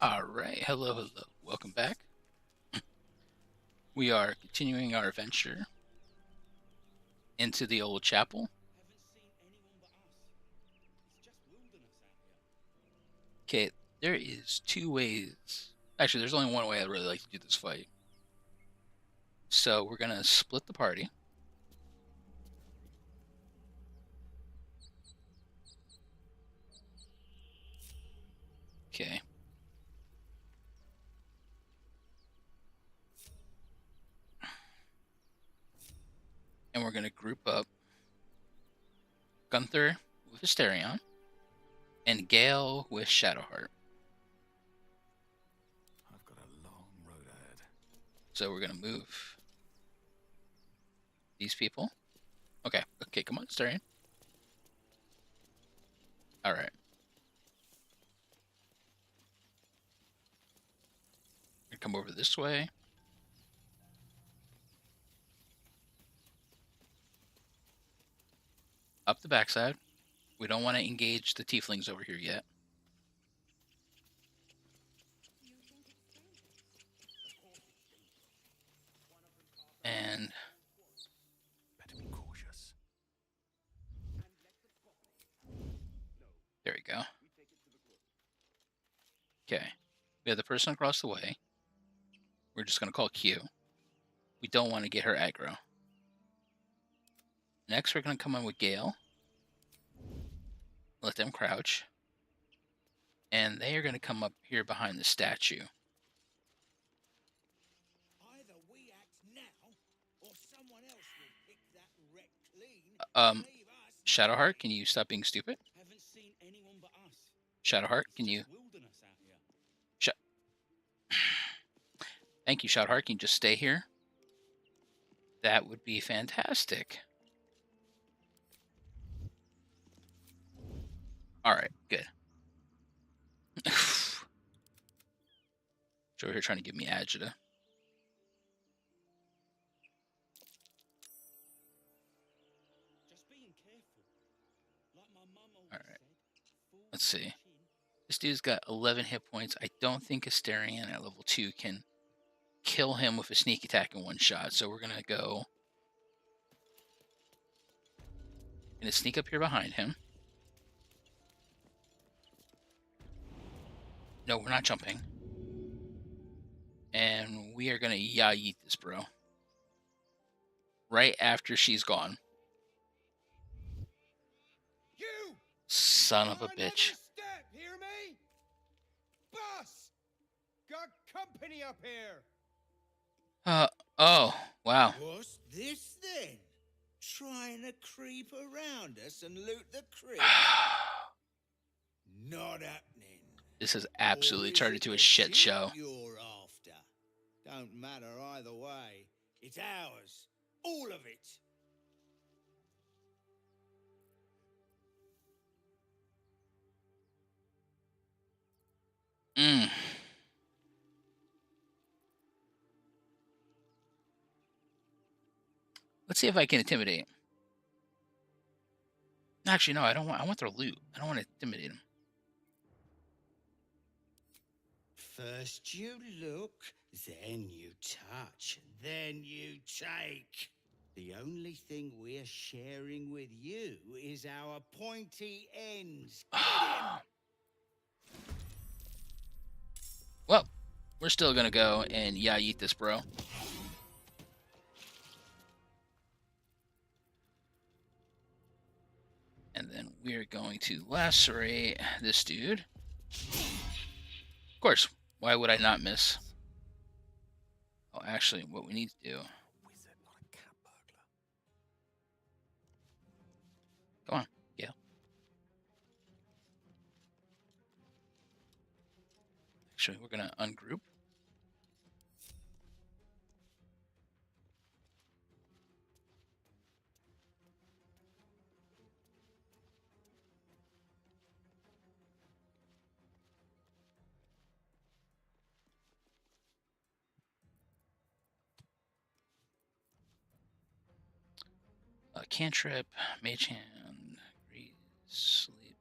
All right, hello, hello. Welcome back. We are continuing our adventure into the old chapel. Haven't seen anyone but us. It's just wilderness out here. Okay, there is two ways. Actually, there's only one way I'd really like to do this fight. So we're gonna split the party. Okay. And we're gonna group up Gunther with Asterion and Gale with Shadowheart. I've got a long road ahead. So we're gonna move these people. Okay, come on, Asterion. All right. Gonna come over this way. Up the backside. We don't want to engage the tieflings over here yet. And Better be cautious. there we go. Okay. We have the person across the way. We're just going to call Q. We don't want to get her aggro. Next, we're going to come in with Gale. Let them crouch. And they are going to come up here behind the statue. Either we act now, or someone else will pick that wreck clean. Leave us Shadowheart, can you stop being stupid? Haven't seen anyone but us. Shadowheart, It's can just you... wilderness out here. Thank you, Shadowheart. Can you just stay here? That would be fantastic. All right, good. She's over here trying to give me agita. Just being careful. Like my mum always All right. said. Let's see. This dude's got 11 hit points. I don't think Asterion at level 2 can kill him with a sneak attack in one shot. So we're going to go... Going to sneak up here behind him. No, we're not jumping. And we are going to yeet this bro. Right after she's gone. You! Son of a Mind bitch. every step, hear me? Boss! Got company up here! Oh, wow. What's this then? Trying to creep around us and loot the crypt? Not happening. This has absolutely Or is turned it into a the shit ship show. You're after. Don't matter either way. It's ours. All of it. Mm. Let's see if I can intimidate. Actually, no, I don't want. I want their loot. I don't want to intimidate them. First you look, then you touch, then you take. The only thing we're sharing with you is our pointy ends. Get him! Well, we're still gonna go and yeet this bro. And then we're going to lacerate this dude. Of course, why would I not miss? Oh, actually, what we need to do... Wizard, not a cat burglar. Come on, yeah. Actually, we're gonna ungroup. Cantrip, Mage Hand, Grease, Sleep.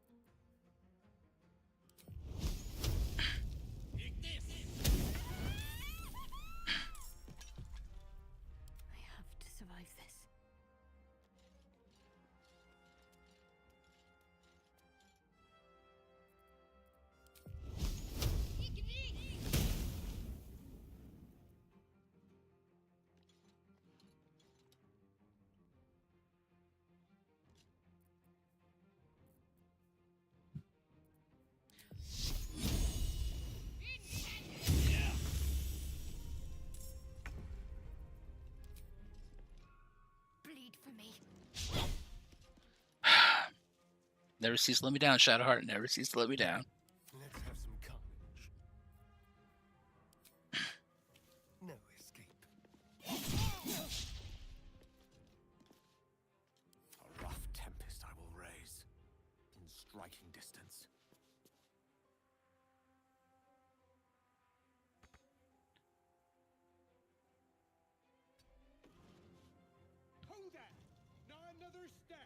Never cease to let me down, Shadowheart. Never cease to let me down. Let's have some carnage. No escape. A rough tempest I will raise, in striking distance. Hold that! Not another step!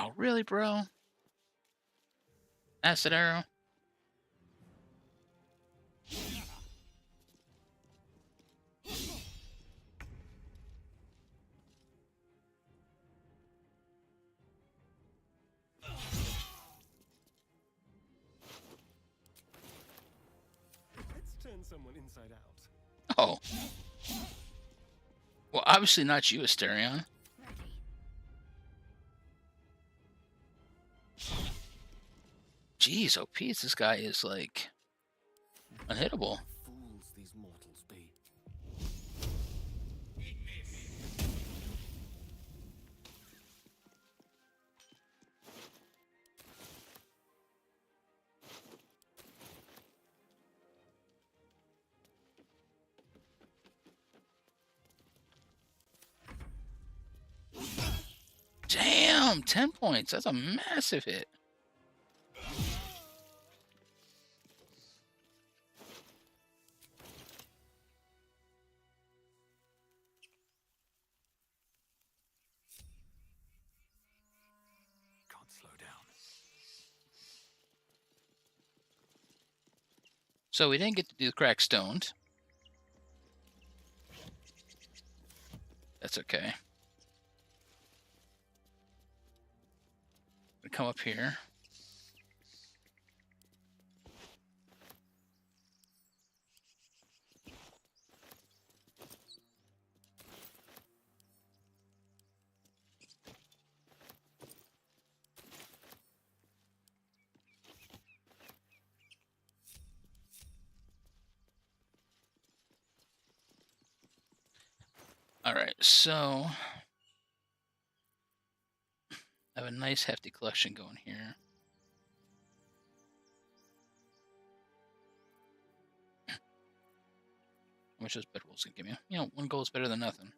Oh, really, bro? Acid arrow? Let's turn someone inside out. Oh. Well, obviously not you, Asterion. Jeez, OP, this guy is, like, unhittable. Fools these mortals be. Damn, 10 points. That's a massive hit. Can't slow down. So we didn't get to do the crack stoned. That's okay. We come up here. All right, so I have a nice hefty collection going here. How much those bedrolls gonna give me? You know, 1 gold is better than nothing.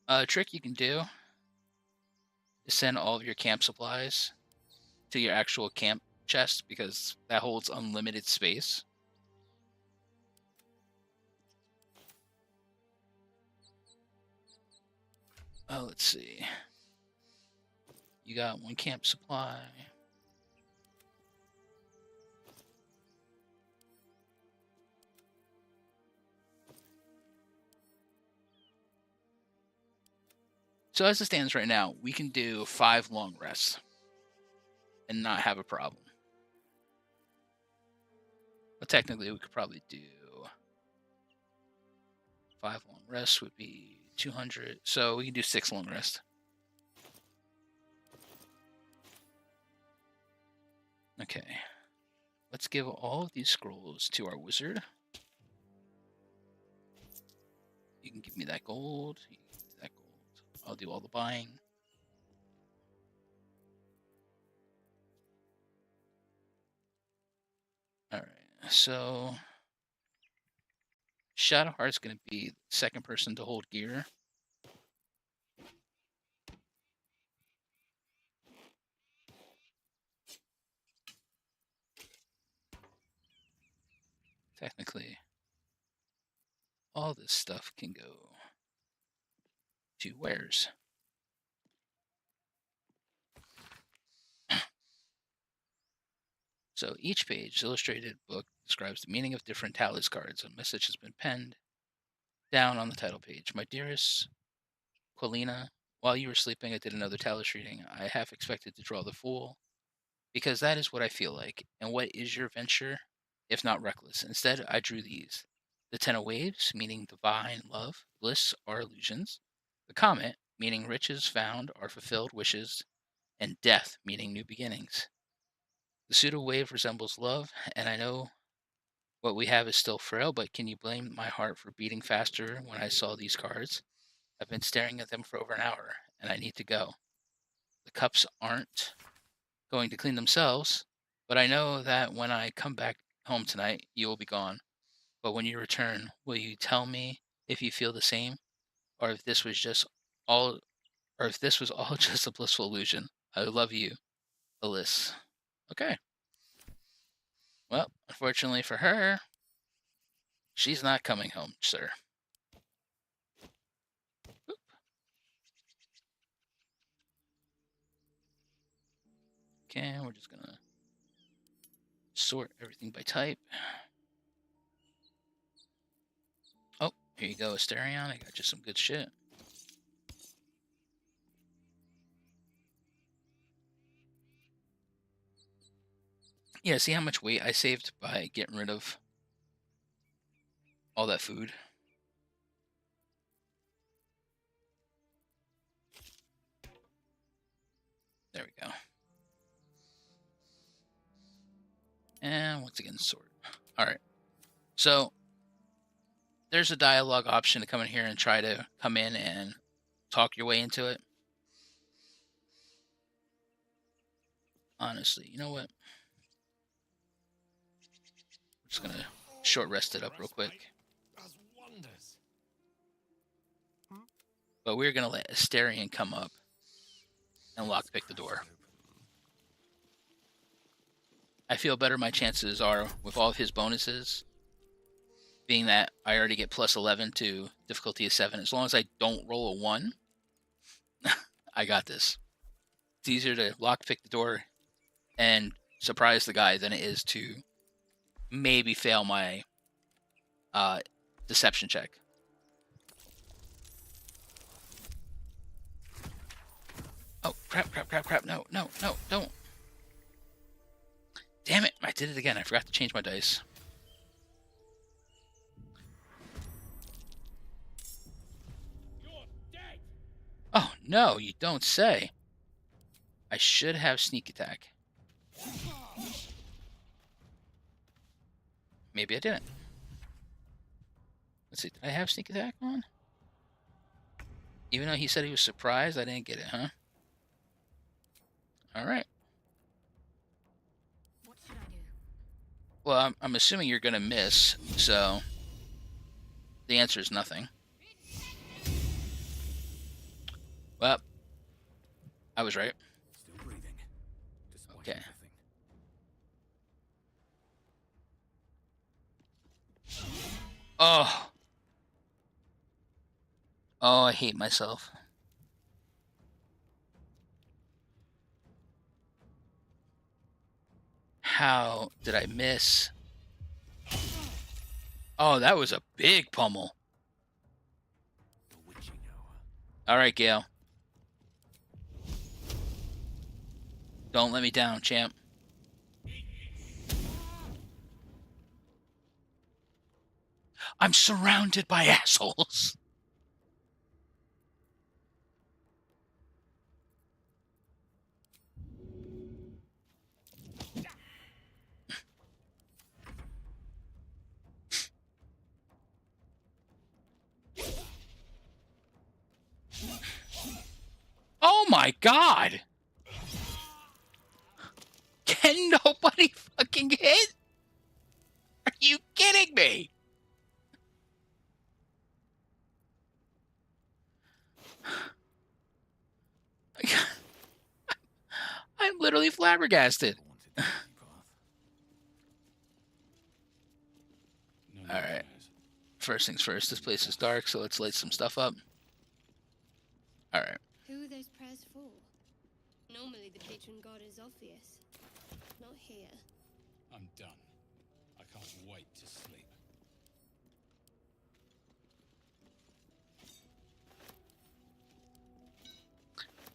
A trick you can do is send all of your camp supplies to your actual camp chest because that holds unlimited space. Oh, let's see. You got 1 camp supply. So as it stands right now, we can do 5 long rests and not have a problem. But technically, we could probably do 5 long rests would be 200. So we can do 6 long rests. Okay. Let's give all of these scrolls to our wizard. You can give me that gold. You can give me that gold. I'll do all the buying. All right. So Shadowheart's going to be the second person to hold gear. Technically, all this stuff can go to wares. So each page, illustrated book, describes the meaning of different tallies cards. A message has been penned down on the title page. My dearest Quilina, while you were sleeping, I did another talus reading. I half expected to draw the Fool, because that is what I feel like. And what is your venture, if not reckless? Instead, I drew these. The Ten of Waves, meaning divine love, bliss are illusions. The Comet, meaning riches found are fulfilled wishes, and death, meaning new beginnings. The pseudo wave resembles love, and I know what we have is still frail, but can you blame my heart for beating faster when I saw these cards? I've been staring at them for over an hour, and I need to go. The cups aren't going to clean themselves, but I know that when I come back home tonight, you will be gone. But when you return, will you tell me if you feel the same, or if this was just all, or if this was all just a blissful illusion? I love you, Alyssa. Okay. Well, unfortunately for her, she's not coming home, sir. Okay, we're just gonna sort everything by type. Oh, here you go, Asterion. I got you some good shit. Yeah, see how much weight I saved by getting rid of all that food? There we go. And once again, sort. All right. So there's a dialogue option to come in here and try to come in and talk your way into it. Honestly, you know what? I'm just going to short rest it up real quick. But we're going to let Asterion come up and lockpick the door. I feel better my chances are with all of his bonuses, being that I already get plus 11 to difficulty of 7. As long as I don't roll a 1, I got this. It's easier to lockpick the door and surprise the guy than it is to maybe fail my deception check. Oh, crap. No, don't. Damn it, I did it again. I forgot to change my dice. You're dead. Oh, no, you don't say. I should have sneak attack. Maybe I didn't. Let's see, did I have sneak attack on? Even though he said he was surprised, I didn't get it, huh? All right. What should I do? Well, I'm assuming you're going to miss, so the answer is nothing. Well, I was right. Still breathing. Okay. Oh. Oh, I hate myself. How did I miss? Oh, that was a big pummel. All right, Gale. Don't let me down, champ. I'm surrounded by assholes. Oh my god! Can nobody fucking hit? Are you kidding me? I'm literally flabbergasted. Alright. First things first, this place is dark, so let's light some stuff up. Alright. Who are those prayers for? Normally the patron god is obvious. Not here. I'm done. I can't wait to sleep.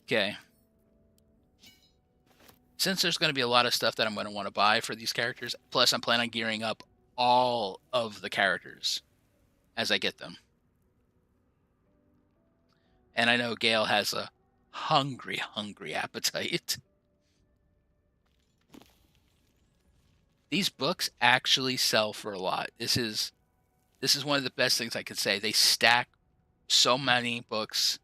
Okay. Since there's going to be a lot of stuff that I'm going to want to buy for these characters, plus I'm planning on gearing up all of the characters as I get them. And I know Gale has a hungry appetite. These books actually sell for a lot. This is one of the best things I could say. They stack so many books,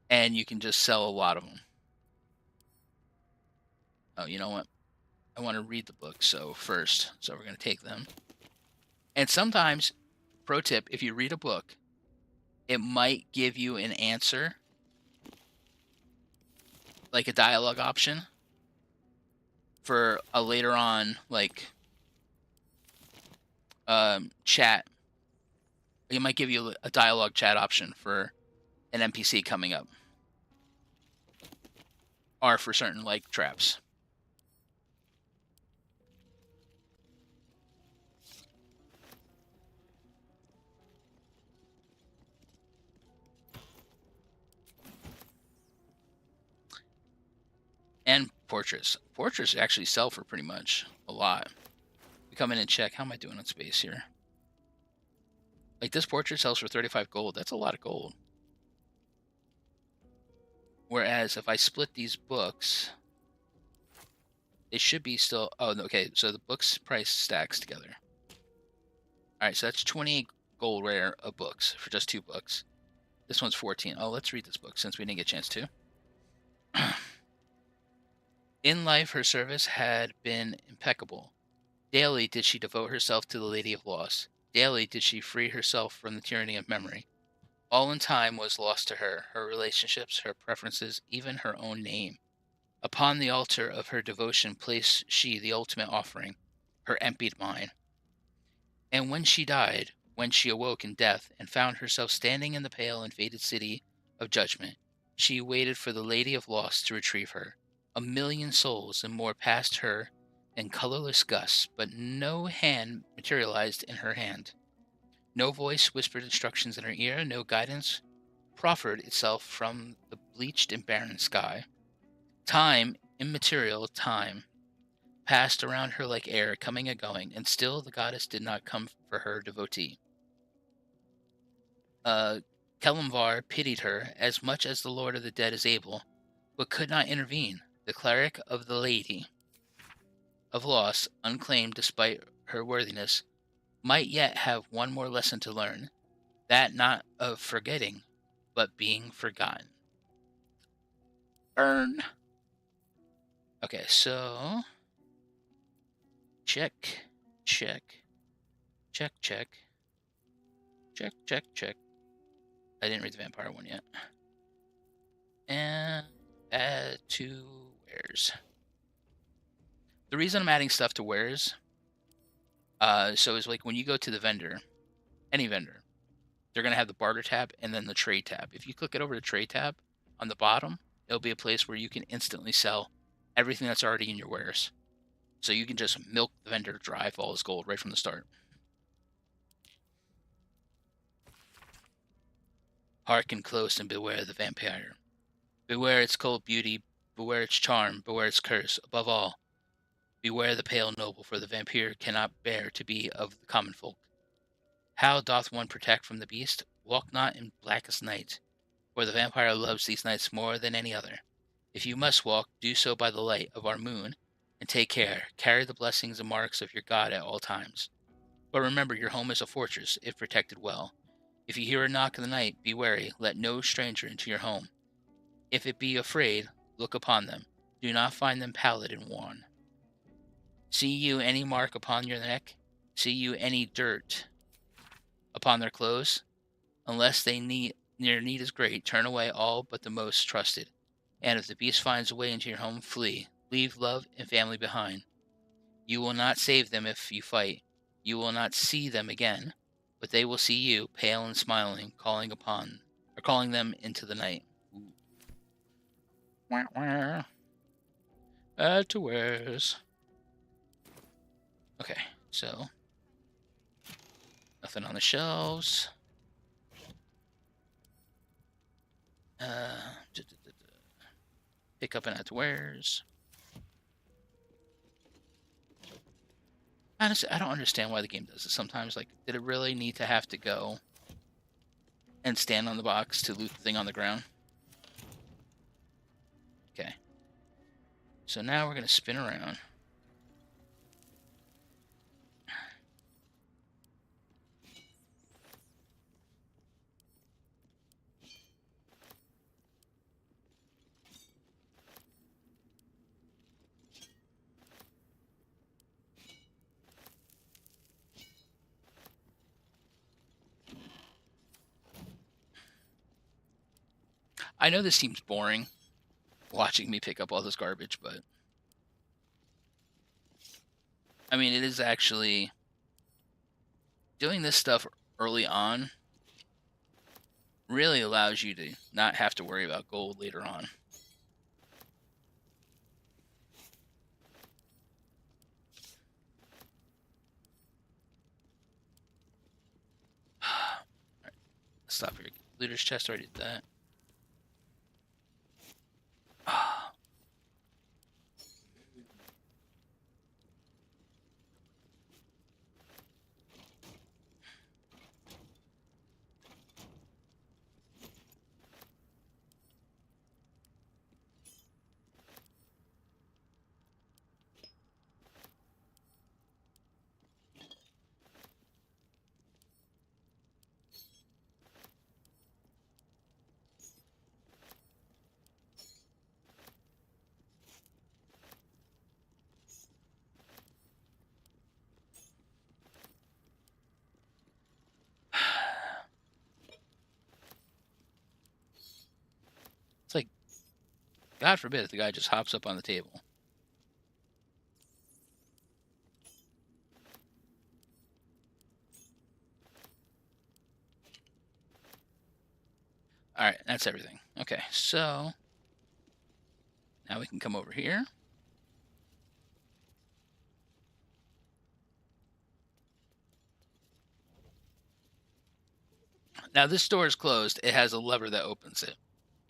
and you can just sell a lot of them. Oh, you know what? I want to read the book, so we're going to take them. And sometimes, pro tip, if you read a book, it might give you an answer, like a dialogue option, for a later on, like, chat. It might give you a dialogue chat option for an NPC coming up, or for certain, like, traps. And portraits. Portraits actually sell for pretty much a lot. We come in and check. How am I doing on space here? Like, this portrait sells for 35 gold. That's a lot of gold. Whereas if I split these books, it should be still... Oh, okay. So the book's price stacks together. All right, so that's 28 gold rare of books for just 2 books. This one's 14. Oh, let's read this book since we didn't get a chance to. In life, her service had been impeccable. Daily did she devote herself to the Lady of Loss. Daily did she free herself from the tyranny of memory. All in time was lost to her, her relationships, her preferences, even her own name. Upon the altar of her devotion placed she the ultimate offering, her emptied mind. And when she died, when she awoke in death and found herself standing in the pale and faded city of judgment, she waited for the Lady of Loss to retrieve her. A million souls and more passed her in colorless gusts, but no hand materialized in her hand. No voice whispered instructions in her ear, no guidance proffered itself from the bleached and barren sky. Time, immaterial time, passed around her like air, coming and going, and still the goddess did not come for her devotee. Kelimvar pitied her as much as the Lord of the Dead is able, but could not intervene. The cleric of the Lady of Loss, unclaimed despite her worthiness, might yet have one more lesson to learn, that not of forgetting, but being forgotten. Burn! Okay, so... Check. I didn't read the vampire one yet. And add to wares. The reason I'm adding stuff to wares, so is like when you go to the vendor, any vendor, they're going to have the barter tab and then the trade tab. If you click it over to trade tab on the bottom, it'll be a place where you can instantly sell everything that's already in your wares. So you can just milk the vendor dry for all his gold right from the start. Hearken close and beware the vampire. Beware its cold beauty, beware its charm, beware its curse. Above all, beware the pale noble, for the vampire cannot bear to be of the common folk. How doth one protect from the beast? Walk not in blackest night, for the vampire loves these nights more than any other. If you must walk, do so by the light of our moon, and take care. Carry the blessings and marks of your God at all times. But remember, your home is a fortress, if protected well. If you hear a knock in the night, be wary. Let no stranger into your home. If it be afraid, look upon them. Do not find them pallid and worn. See you any mark upon your neck? See you any dirt upon their clothes? Unless their need is great, turn away all but the most trusted. And if the beast finds a way into your home, flee. Leave love and family behind. You will not save them if you fight. You will not see them again, but they will see you, pale and smiling, calling them into the night. Wah, wah. Add to wares. Okay, so nothing on the shelves. Pick up and add to wares. Honestly, I don't understand why the game does this sometimes. Like, did it really need to have to go and stand on the box to loot the thing on the ground? Okay. So now we're going to spin around. I know this seems boring, watching me pick up all this garbage, but I mean, it is actually doing this stuff early on really allows you to not have to worry about gold later on. All right, stop here. Looter's chest, already did that. It's like, God forbid if the guy just hops up on the table. All right, that's everything. Okay, so now we can come over here. Now this door is closed. It has a lever that opens it.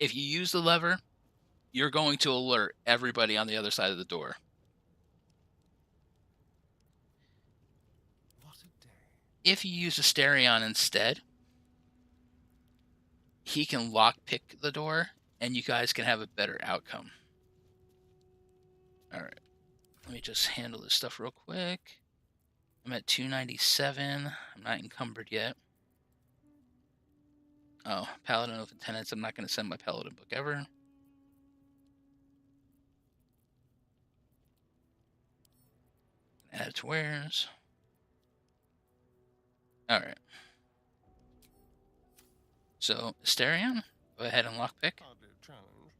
If you use the lever, you're going to alert everybody on the other side of the door. What a day. If you use a Asterion instead, he can lockpick the door, and you guys can have a better outcome. All right, let me just handle this stuff real quick. I'm at 297. I'm not encumbered yet. Oh, Paladin Oath of Tenants. I'm not going to send my Paladin book ever. Add it to wares. All right. So, Asterion, go ahead and lockpick. Hardly a challenge.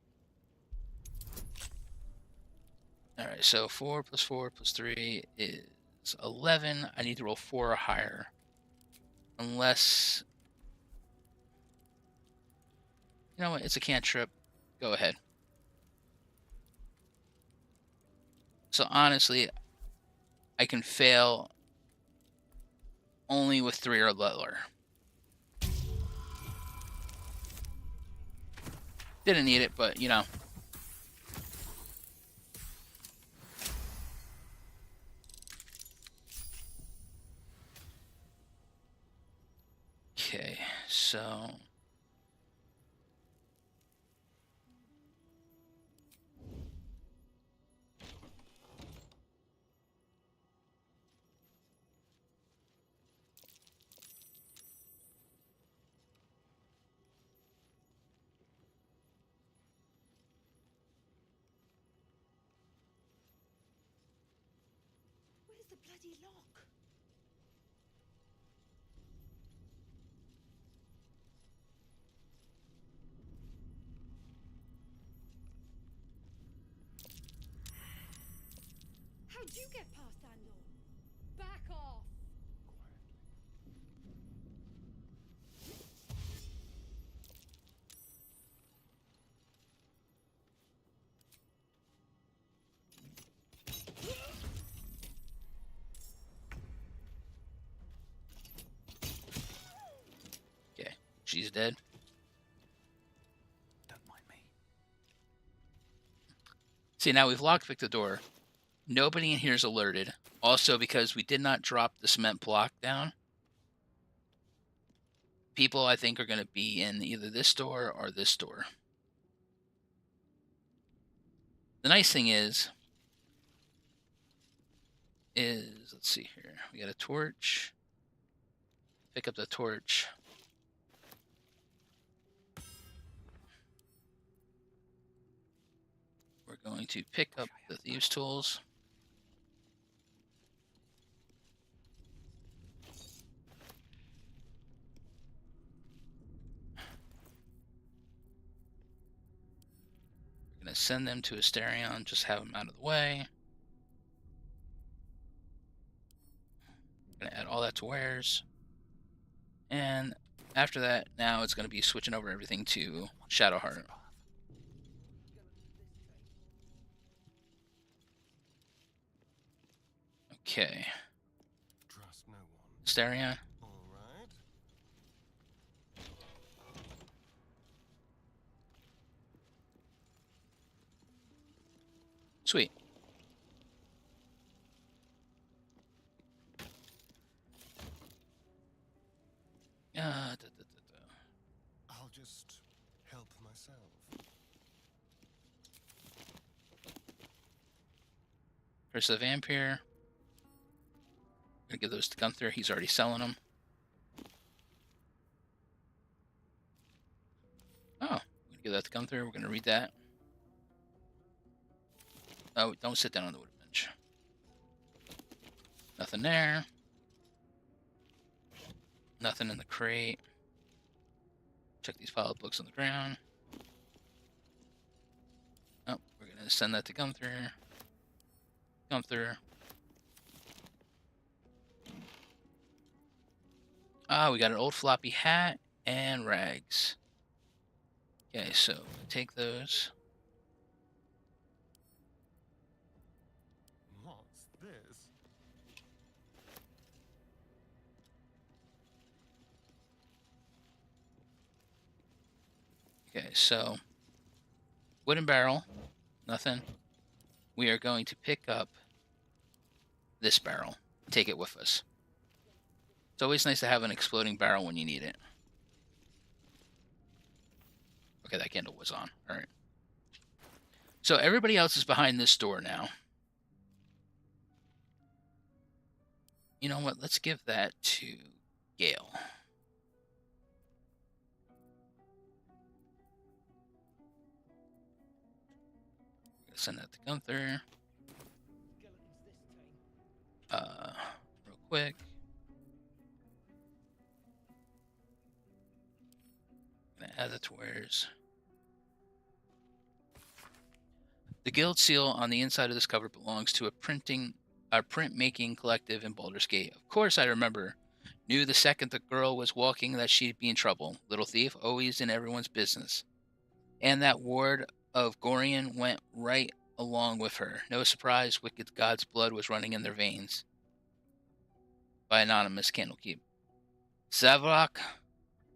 All right, so 4 plus 4 plus 3 is 11. I need to roll 4 or higher. Unless... You know what? It's a cantrip. Go ahead. So honestly, I can fail only with 3 or lower. Didn't need it, but you know. Okay, so... Where's the bloody lock? How'd you get past that law? Back off! Okay, she's dead. Don't mind me. See, now we've lockpicked the door. Nobody in here is alerted. Also, because we did not drop the cement block down, people, I think, are going to be in either this door or this door. The nice thing is let's see here. We got a torch. Pick up the torch. We're going to pick up the thieves' tools. We're going to send them to Asterion, just have them out of the way. We're going to add all that to wares. And after that, now it's going to be switching over everything to Shadowheart. Okay. Trust no one. Asterion. All right. Sweet. I'll just help myself. Curse of the Vampire. Gonna give those to Gunther. He's already selling them. Oh, I'm gonna give that to Gunther. We're gonna read that. Oh, don't sit down on the wood bench. Nothing there. Nothing in the crate. Check these pile of books on the ground. Oh, we're gonna send that to Gunther. Gunther. Ah, we got an old floppy hat and rags. Okay, so take those. What's this? Okay, so wooden barrel, nothing. We are going to pick up this barrel, take it with us. It's always nice to have an exploding barrel when you need it. Okay, that candle was on. All right. So everybody else is behind this door now. You know what? Let's give that to Gale. Send that to Gunther. Real quick. Gonna add that to wares. The guild seal on the inside of this cover belongs to a printmaking collective in Baldur's Gate. Of course, I remember. Knew the second the girl was walking that she'd be in trouble. Little thief, always in everyone's business. And that ward of Gorian went right along with her. No surprise, wicked god's blood was running in their veins. By Anonymous Candlekeep. Savrock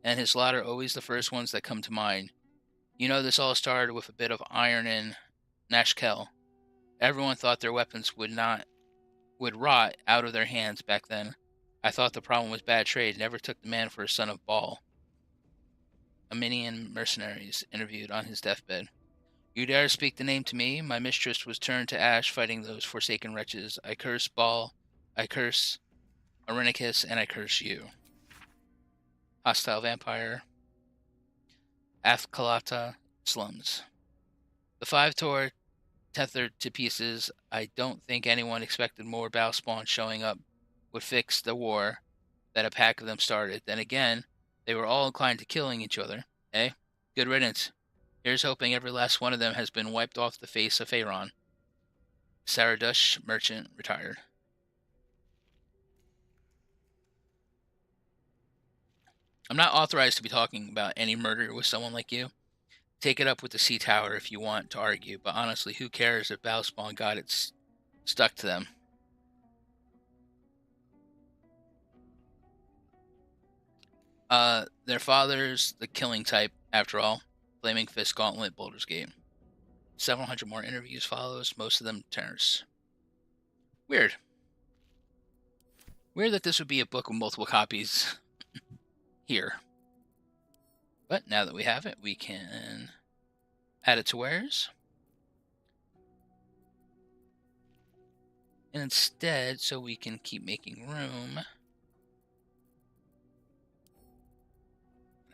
and his lot are always the first ones that come to mind. You know, this all started with a bit of iron in Nashkel. Everyone thought their weapons would rot out of their hands back then. I thought the problem was bad trade. Never took the man for a son of Baal. Armenian mercenaries interviewed on his deathbed. You dare speak the name to me? My mistress was turned to ash fighting those forsaken wretches. I curse Baal, I curse Arenicus, and I curse you. Hostile vampire. Athkalata slums. The five tore tethered to pieces. I don't think anyone expected more bow spawn showing up would fix the war that a pack of them started. Then again, they were all inclined to killing each other. Eh? Good riddance. Here's hoping every last one of them has been wiped off the face of Faerun. Saradush, merchant, retired. I'm not authorized to be talking about any murder with someone like you. Take it up with the Sea Tower if you want to argue, but honestly, who cares if Bowspawn got it stuck to them? Their father's the killing type, after all. Flaming Fist Gauntlet, Baldur's Gate. 700 more interviews follows, most of them tenors. Weird. Weird that this would be a book with multiple copies here. But now that we have it, we can add it to wares. And instead, so we can keep making room,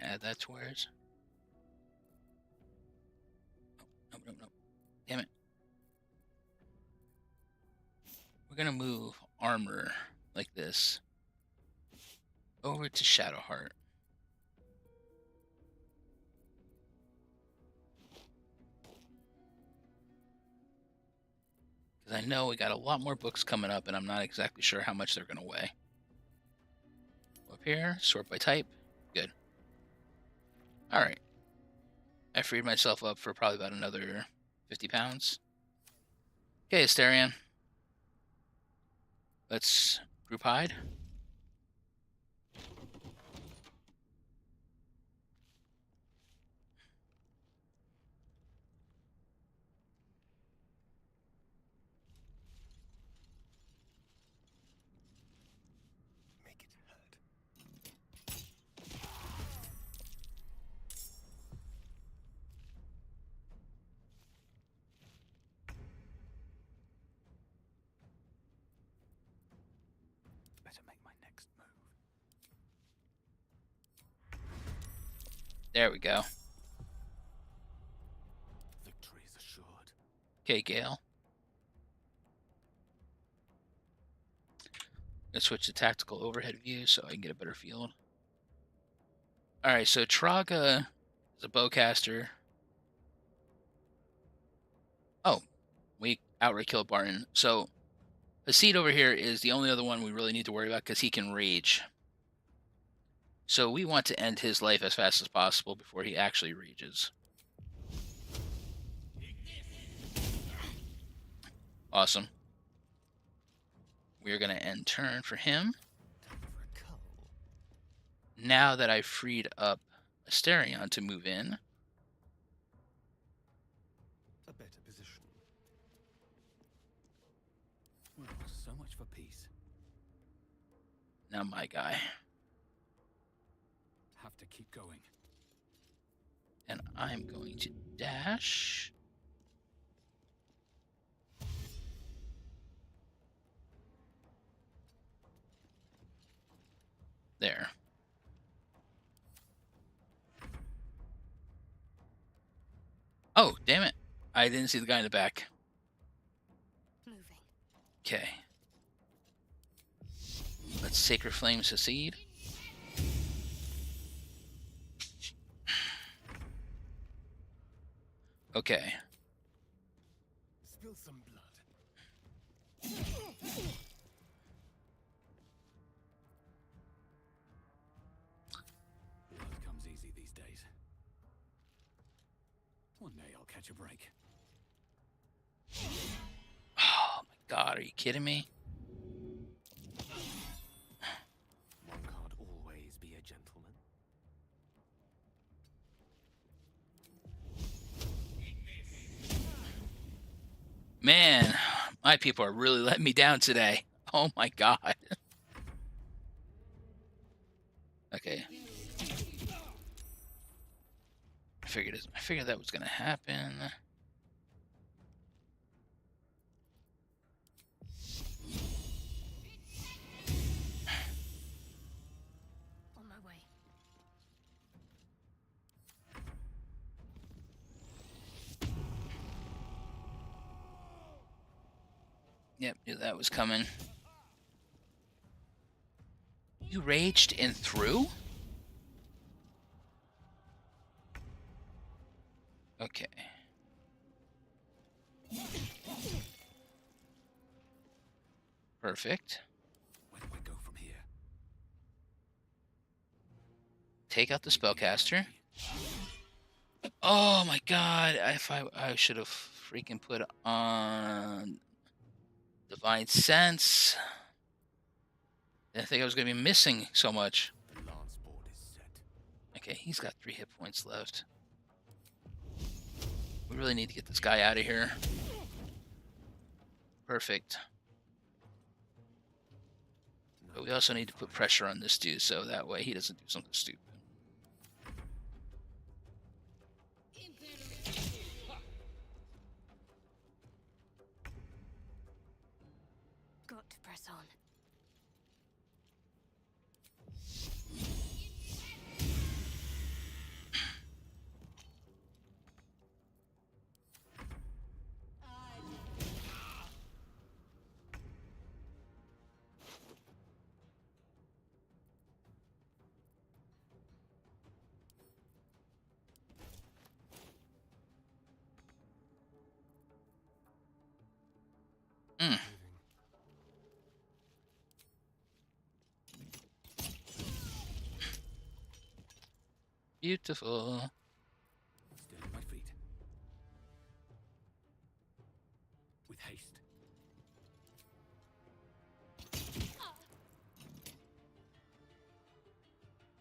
add that to where's. Oh, no. Damn it. We're going to move armor like this over to Shadowheart. Because I know we got a lot more books coming up, and I'm not exactly sure how much they're going to weigh. Up here, sort by type. Good. All right. I freed myself up for probably about another 50 pounds. Okay, Asterion. Let's group hide. Make it hurt. Better make my next move. There we go. Victory is assured. Okay, Gale. Let's switch to tactical overhead view so I can get a better field. Alright, so Traga is a bowcaster. Oh, we outright killed Barton. So Hasid over here is the only other one we really need to worry about because he can rage. So we want to end his life as fast as possible before he actually rages. Awesome. We're going to end turn for him. Now that I've freed up Asterion to move in. A better position. Oh, so much for peace. Now my guy. Have to keep going. And I'm going to dash. There. Oh, damn it. I didn't see the guy in the back. Moving. Okay. Let's Sacred Flame succeed. Okay. Spill some blood. Blood comes easy these days. One day I'll catch a break. Oh my god, are you kidding me? One can't always be a gentleman. Man, my people are really letting me down today. Oh my god. Okay. I figured that was gonna happen. On my way. Yep, knew that was coming. You raged and through? Okay. Perfect. Where do I go from here? Take out the spellcaster. Oh my god, I should have freaking put on Divine Sense. I didn't think I was going to be missing so much. The lance board is set. Okay, he's got 3 hit points left. We really need to get this guy out of here. Perfect. But we also need to put pressure on this dude so that way he doesn't do something stupid. Mm, beautiful. Still at my feet. With haste.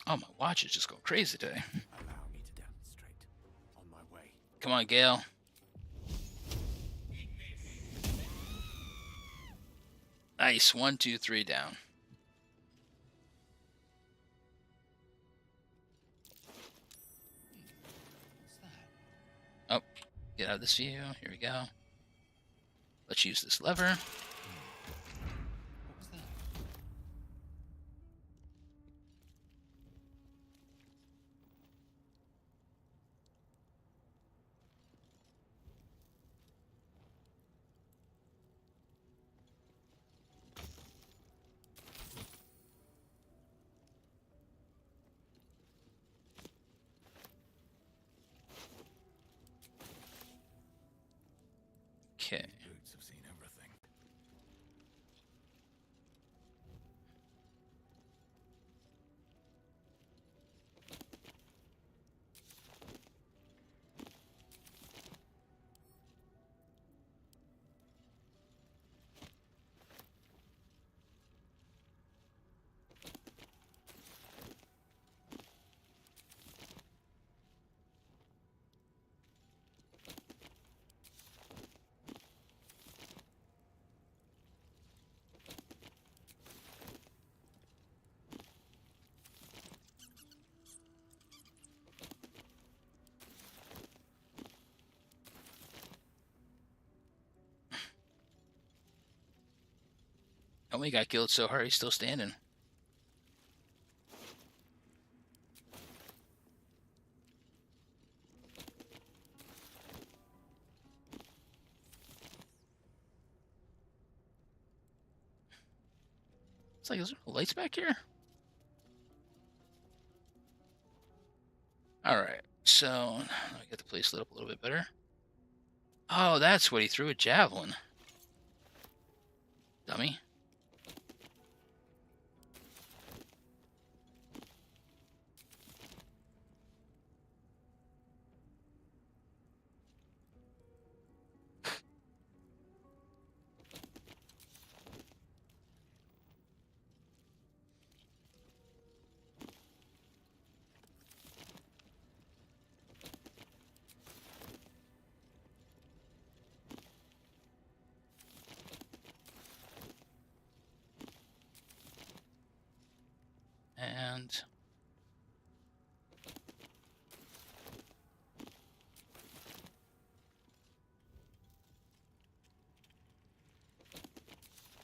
Oh, my watch is just going crazy today. Allow me to demonstrate. On my way. Come on, Gale. Nice. 1, 2, 3 down. What's that? Oh, get out of this view. Here we go. Let's use this lever. What was that? Okay. Boots have seen everything. Oh, we got killed so hard he's still standing. It's like, is there no lights back here? Alright, so I get the place lit up a little bit better. Oh, that's what he threw a javelin. Dummy. And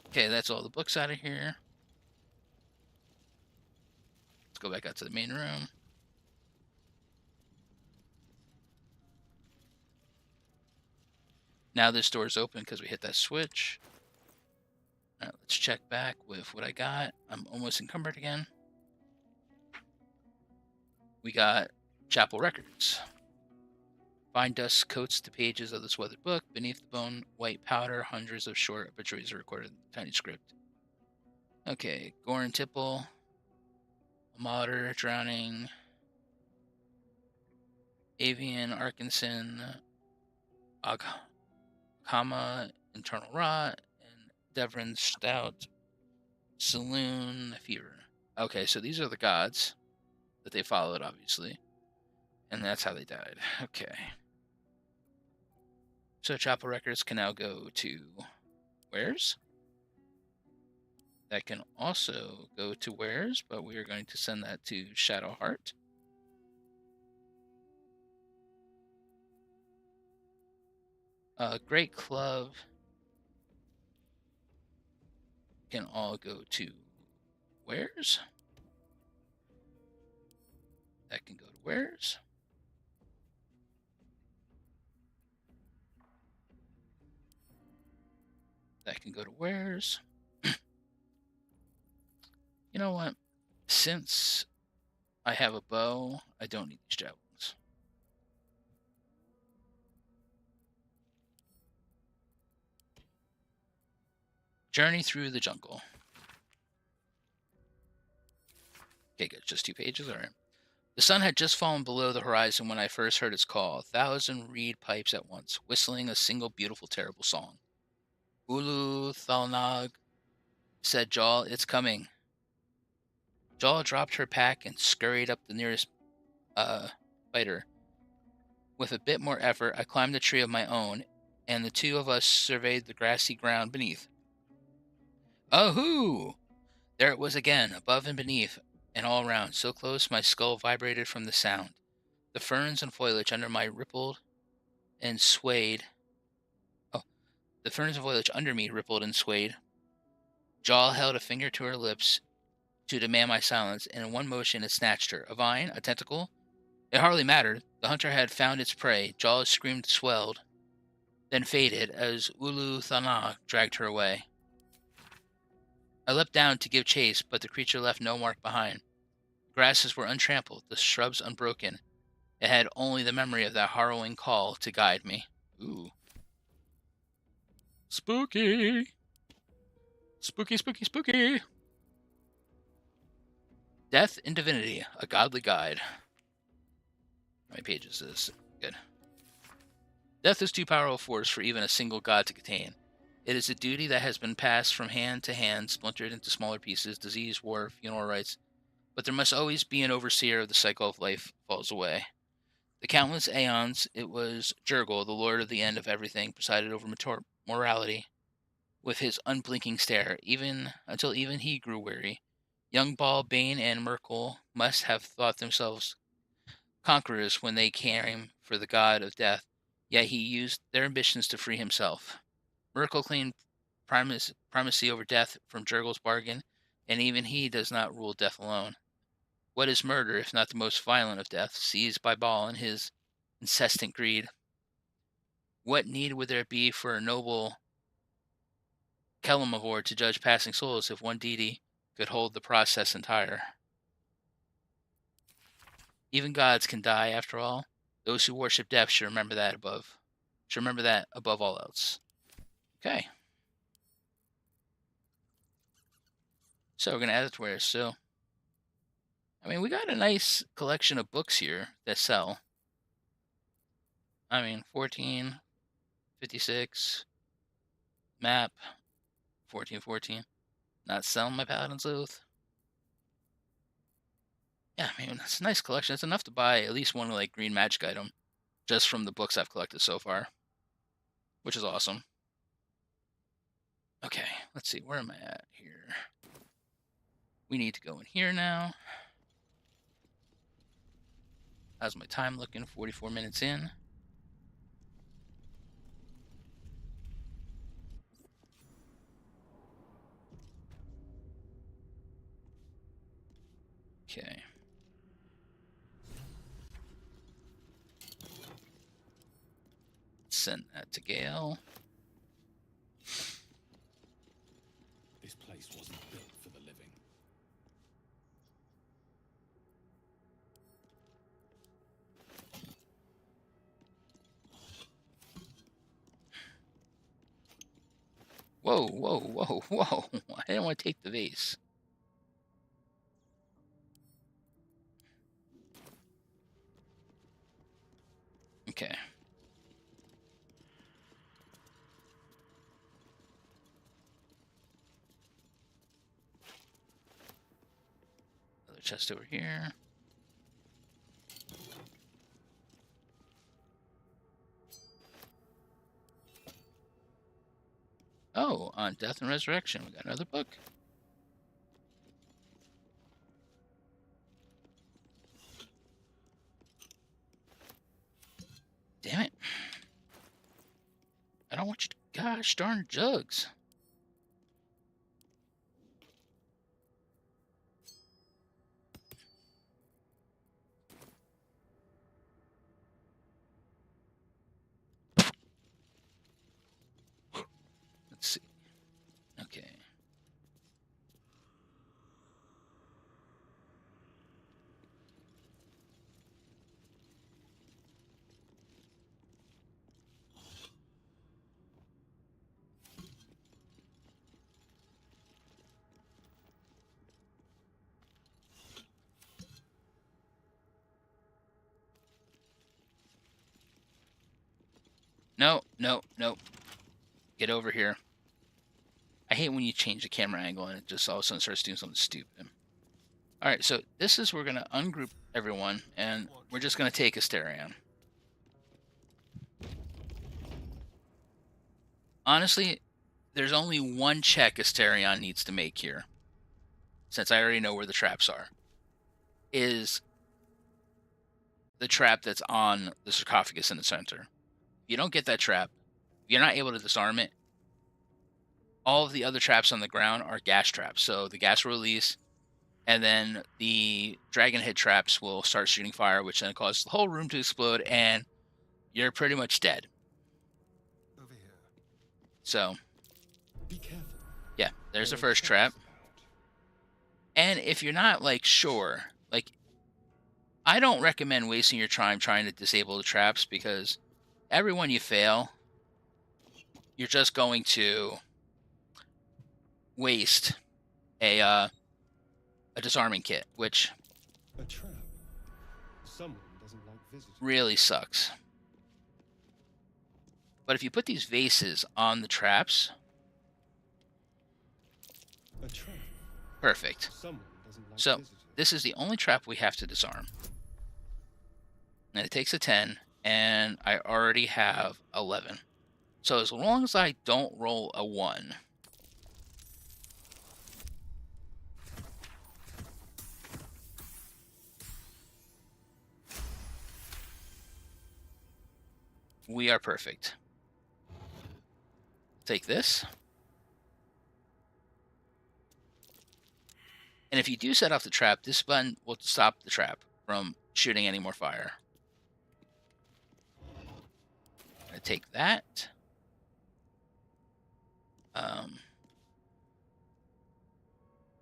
okay, that's all the books out of here. Let's go back out to the main room. Now this door's open because we hit that switch. All right, let's check back with what I got. I'm almost encumbered again. We got Chapel Records. Fine dust coats the pages of this weathered book. Beneath the bone white powder, hundreds of short obituaries are recorded in tiny script. Okay, Goran Tipple, a martyr, drowning, Avian, Arkinson, Kama, internal rot, and Devrin Stout, Saloon, Fever. Okay, so these are the gods that they followed, obviously. And that's how they died. Okay. So Chapel Records can now go to Wares. That can also go to Wares, but we are going to send that to Shadowheart. Great Club can all go to Wares. That can go to wares. That can go to wares. You know what? Since I have a bow, I don't need these javelins. Journey through the jungle. Okay, good. Just 2 pages. All right. The sun had just fallen below the horizon when I first heard its call, 1,000 reed pipes at once, whistling a single beautiful, terrible song. Ulu Thalnag, said Jal, it's coming. Jal dropped her pack and scurried up the nearest fighter. With a bit more effort, I climbed a tree of my own, and the two of us surveyed the grassy ground beneath. Oh-hoo! There it was again, above and beneath, and all around, so close my skull vibrated from the sound. The ferns and foliage under me rippled and swayed. Jaw held a finger to her lips to demand my silence, and in one motion it snatched her. A vine? A tentacle? It hardly mattered. The hunter had found its prey. Jaw's scream swelled, then faded as Ulu Thana dragged her away. I leapt down to give chase, but the creature left no mark behind. The grasses were untrampled, the shrubs unbroken. It had only the memory of that harrowing call to guide me. Ooh. Spooky! Spooky, spooky, spooky! Death in Divinity, a Godly Guide. How many pages is this? Good. Death is too powerful a force for even a single god to contain. It is a duty that has been passed from hand to hand, splintered into smaller pieces, disease, war, funeral rites, but there must always be an overseer of the cycle of life falls away. The countless aeons, it was Jurgle, the lord of the end of everything, presided over morality with his unblinking stare, until even he grew weary. Young Ball, Bane, and Merkel must have thought themselves conquerors when they came for the god of death, yet he used their ambitions to free himself. Merkel claimed primacy over death from Jurgle's bargain, and even he does not rule death alone. What is murder, if not the most violent of deaths, seized by Ball in his incessant greed? What need would there be for a noble Kelimavor to judge passing souls if one deity could hold the process entire? Even gods can die, after all. Those who worship death should remember that above all else. Okay. So we're going to add it to where. So, I mean, we got a nice collection of books here that sell. I mean, 1456 map, 1414. Not selling my Paladin's Oath. Yeah, I mean, it's a nice collection. It's enough to buy at least one like green magic item just from the books I've collected so far, which is awesome. Okay, let's see. Where am I at here? We need to go in here now. How's my time looking? 44 minutes in. Okay. Send that to Gale. This place wasn't built for the living. Whoa, whoa, whoa, whoa. I didn't want to take the vase. Okay. Another chest over here. Oh, on Death and Resurrection, we got another book. Damn it. I don't want you to... Gosh darn jugs. Nope, nope. Get over here. I hate when you change the camera angle and it just all of a sudden starts doing something stupid. Alright, so this is, we're going to ungroup everyone, and we're just going to take Asterion. Honestly, there's only one check Asterion needs to make here, since I already know where the traps are. Is the trap that's on the sarcophagus in the center. If you don't get that trap, if you're not able to disarm it, all of the other traps on the ground are gas traps. So the gas will release, and then the dragon head traps will start shooting fire, which then causes the whole room to explode, and you're pretty much dead. Over here. So, Be careful. yeah, there's the There are first trap. traps about. And if you're not, like, sure, like, I don't recommend wasting your time trying to disable the traps, because every one you fail, you're just going to waste a disarming kit, which A trap. Someone doesn't like visitors. really sucks. But if you put these vases on the traps, A trap. perfect. Someone doesn't like So, visitors. this is the only trap we have to disarm. And it takes a 10, and I already have 11. So as long as I don't roll a 1, we are perfect. Take this. And if you do set off the trap, this button will stop the trap from shooting any more fire. I'm going to take that.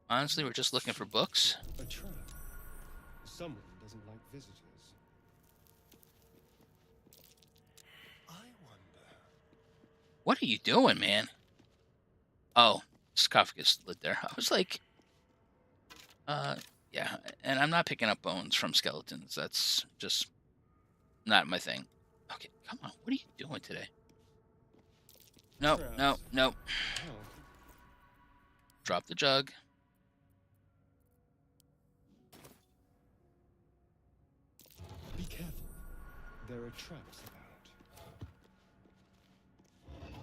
Honestly, we're just looking for books. A trap. Someone doesn't like visitors. I wonder. What are you doing, man? Oh, sarcophagus lid there. I was like, yeah, and I'm not picking up bones from skeletons. That's just not my thing. Okay, come on. What are you doing today? Nope, nope, nope. Oh, Drop the jug. be careful. There are traps about.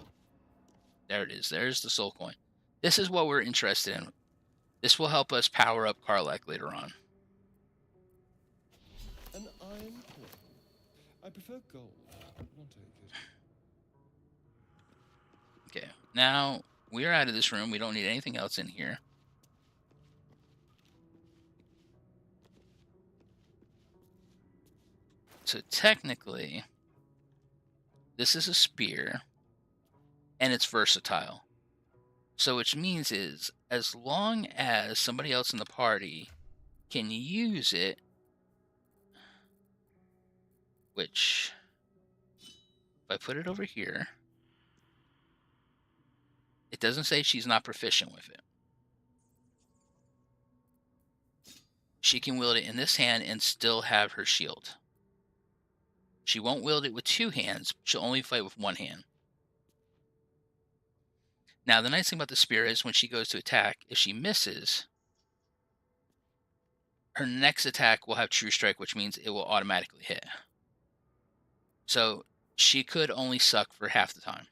There it is. There's the soul coin. This is what we're interested in. This will help us power up Karlach later on. An iron coin. I prefer gold, but I'll take it. Okay, now we're out of this room. We don't need anything else in here. So technically, this is a spear, and it's versatile. So which means is, as long as somebody else in the party can use it, which, if I put it over here, it doesn't say she's not proficient with it. She can wield it in this hand and still have her shield. She won't wield it with 2 hands. She'll only fight with 1 hand. Now, the nice thing about the spear is when she goes to attack, if she misses, her next attack will have True Strike, which means it will automatically hit. So she could only suck for half the time.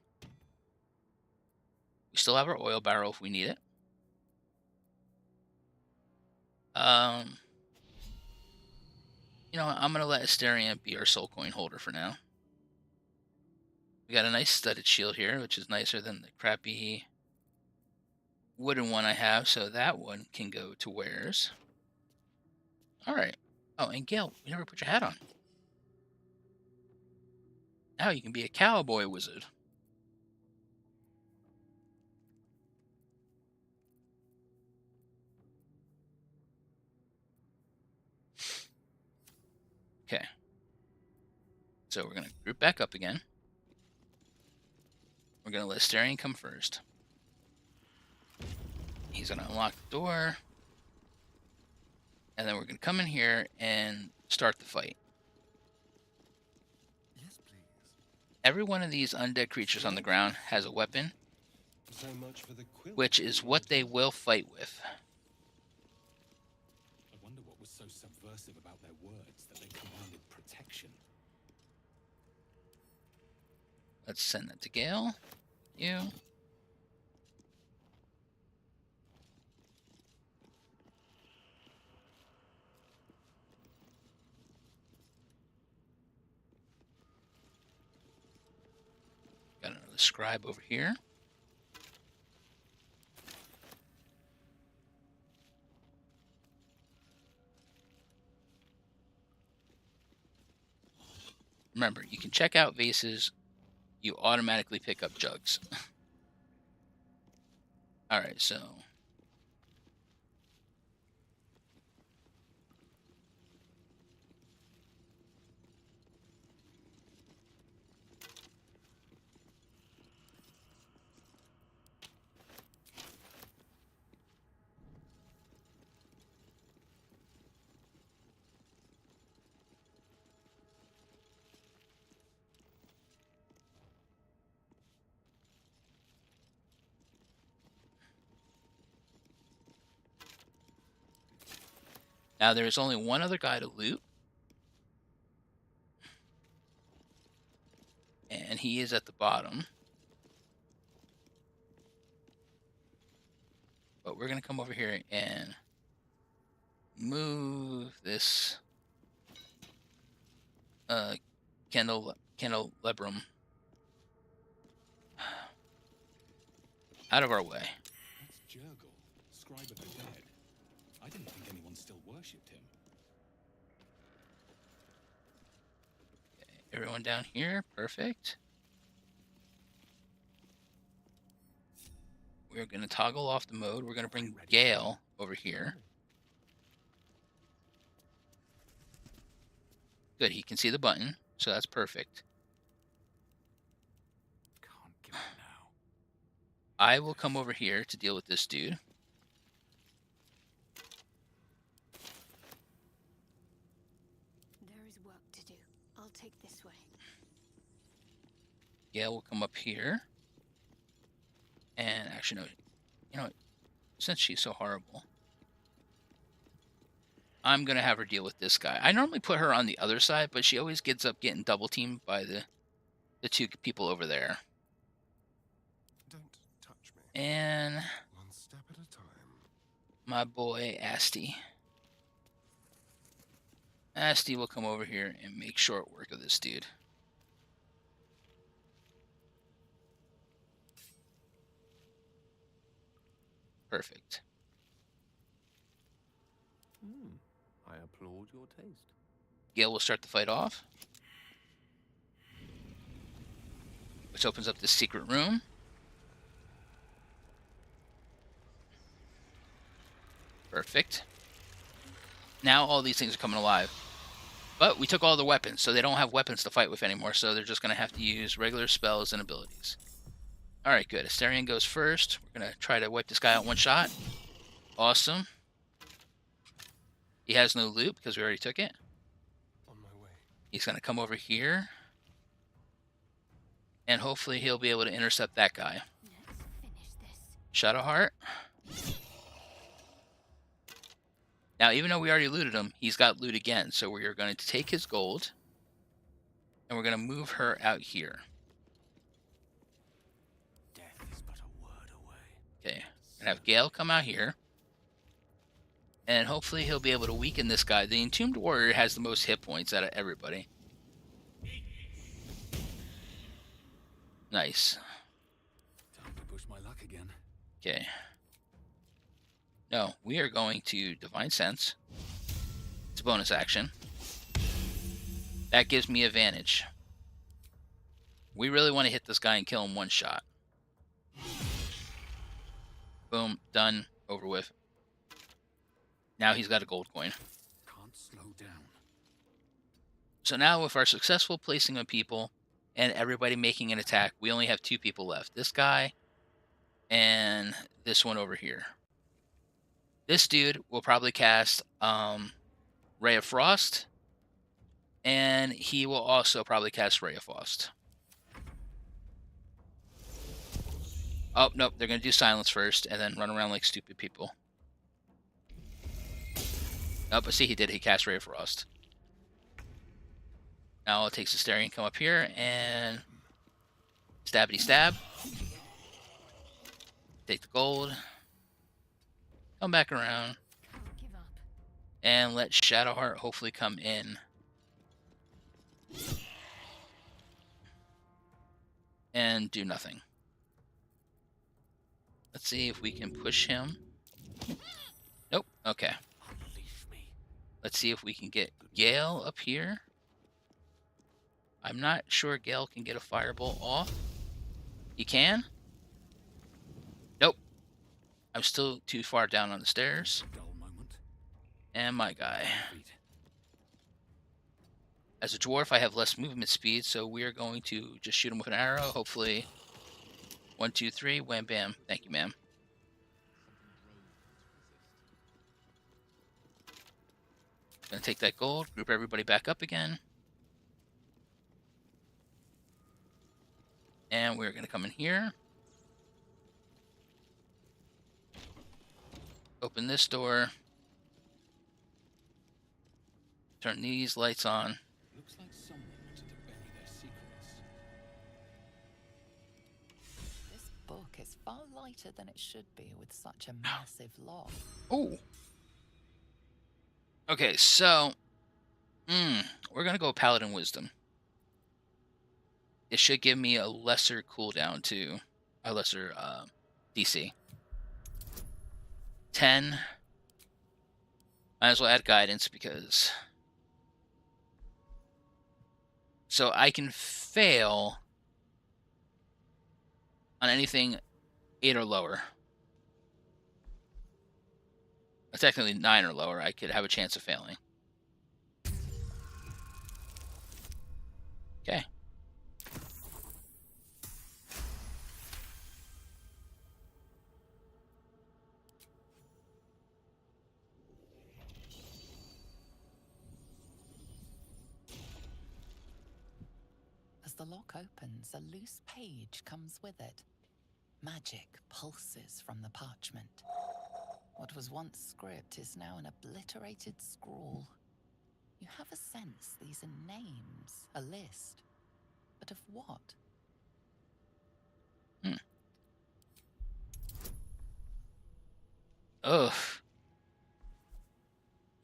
We still have our oil barrel if we need it. You know what? I'm going to let Asterion be our soul coin holder for now. We got a nice studded shield here, which is nicer than the crappy wooden one I have, so that one can go to Wares. Alright. Oh, and Gale, you never put your hat on. Now you can be a cowboy wizard. Okay. So we're going to group back up again. We're going to let Asterion come first. He's going to unlock the door. And then we're going to come in here and start the fight. Yes, please. Every one of these undead creatures on the ground has a weapon, So much for the quilt. which is what they will fight with. I wonder what was so subversive about their words that they commanded protection. Let's send that to Gale. You. Got another scribe over here. Remember, you can check out vases. You automatically pick up jugs. Alright, so... Now there is only one other guy to loot. And he is at the bottom. But we're going to come over here and move this candelabrum out of our way. That's Jurgle, scribe of the dead. I didn't think anyone still worshipped him. Okay, everyone down here, perfect. We're going to toggle off the mode. We're going to bring Gale over here. Good, he can see the button, so that's perfect. Can't give it now. I will come over here to deal with this dude. There is work to do. I'll take this way. Gale will come up here. And actually, no, you know what? Since she's so horrible, I'm going to have her deal with this guy. I normally put her on the other side, but she always gets up getting double teamed by the two people over there. Don't touch me. And One step at a time. my boy Asti. Asti will come over here and make short work of this dude. Perfect. I applaud your taste. Gale will start the fight off, which opens up this secret room. Perfect. Now all these things are coming alive. But we took all the weapons, so they don't have weapons to fight with anymore, so they're just going to have to use regular spells and abilities. Alright, good. Asterion goes first. We're going to try to wipe this guy out one shot. Awesome. He has no loot because we already took it. On my way. He's going to come over here. And hopefully he'll be able to intercept that guy. Let's finish this. Shadowheart. Now, even though we already looted him, he's got loot again. So we are going to take his gold. And we're going to move her out here. Death is but a word away. Okay. We're going to have Gale come out here. And hopefully he'll be able to weaken this guy. The Entombed Warrior has the most hit points out of everybody. Nice. Time to push my luck again. Okay. No, we are going to Divine Sense. It's a bonus action. That gives me advantage. We really want to hit this guy and kill him one shot. Boom. Done. Over with. Now he's got a gold coin. Can't slow down. So now with our successful placing of people and everybody making an attack, we only have 2 people left. This guy and this one over here. This dude will probably cast Ray of Frost. And he will also probably cast Ray of Frost. Oh, nope, they're going to do silence first and then run around like stupid people. Oh, but see, he did. He cast Ray of Frost. Now it takes Astarion, come up here, and stabbity stab. Take the gold. Come back around. Give up. And let Shadowheart hopefully come in. And do nothing. Let's see if we can push him. Nope. Okay. Unleash me. Let's see if we can get Gale up here. I'm not sure Gale can get a fireball off. He can? Nope. I'm still too far down on the stairs. Dull moment. And my guy. Feet. As a dwarf, I have less movement speed, so we are going to just shoot him with an arrow. Hopefully, 1, 2, 3, wham, bam. Thank you, ma'am. Gonna take that gold, group everybody back up again. And we're gonna come in here. Open this door. Turn these lights on. Looks like someone wanted to bury their secrets. This book is far lighter than it should be with such a massive lock. Oh. Okay, so we're gonna go Paladin Wisdom. It should give me a lesser cooldown to a lesser DC. 10. Might as well add guidance because so I can fail on anything 8 or lower. Technically 9 or lower, I could have a chance of failing. Okay. As the lock opens, a loose page comes with it. Magic pulses from the parchment. What was once script is now an obliterated scrawl. You have a sense these are names, a list. But of what? Ugh.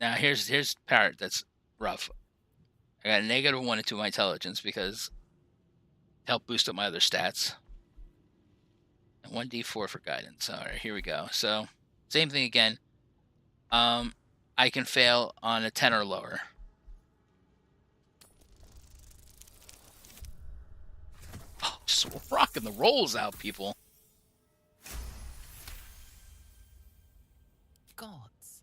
Now here's the part that's rough. I got a -1 to my intelligence because help boost up my other stats. And 1d4 for guidance. Alright, here we go. So same thing again. I can fail on a 10 or lower. Oh, just rocking the rolls out, people. Gods.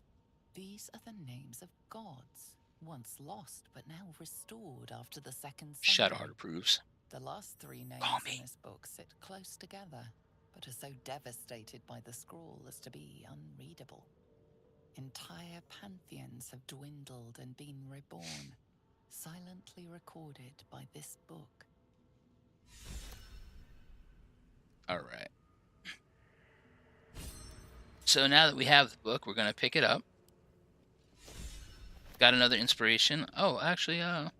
These are the names of gods, once lost but now restored after the second century. Shadowheart approves. The last 3 names Call me. in this book sit close together, but are so devastated by the scrawl as to be unreadable. Entire pantheons have dwindled and been reborn, silently recorded by this book. All right. So now that we have the book, we're going to pick it up. Got another inspiration. Oh, actually, how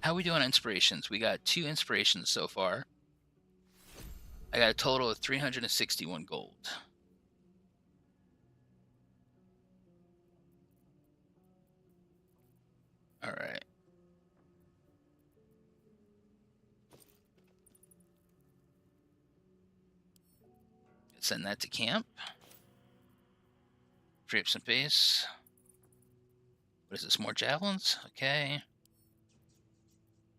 are we doing on inspirations? We got 2 inspirations so far. I got a total of 361 gold. All right. Send that to camp. Free up some base. What is this? More javelins? Okay.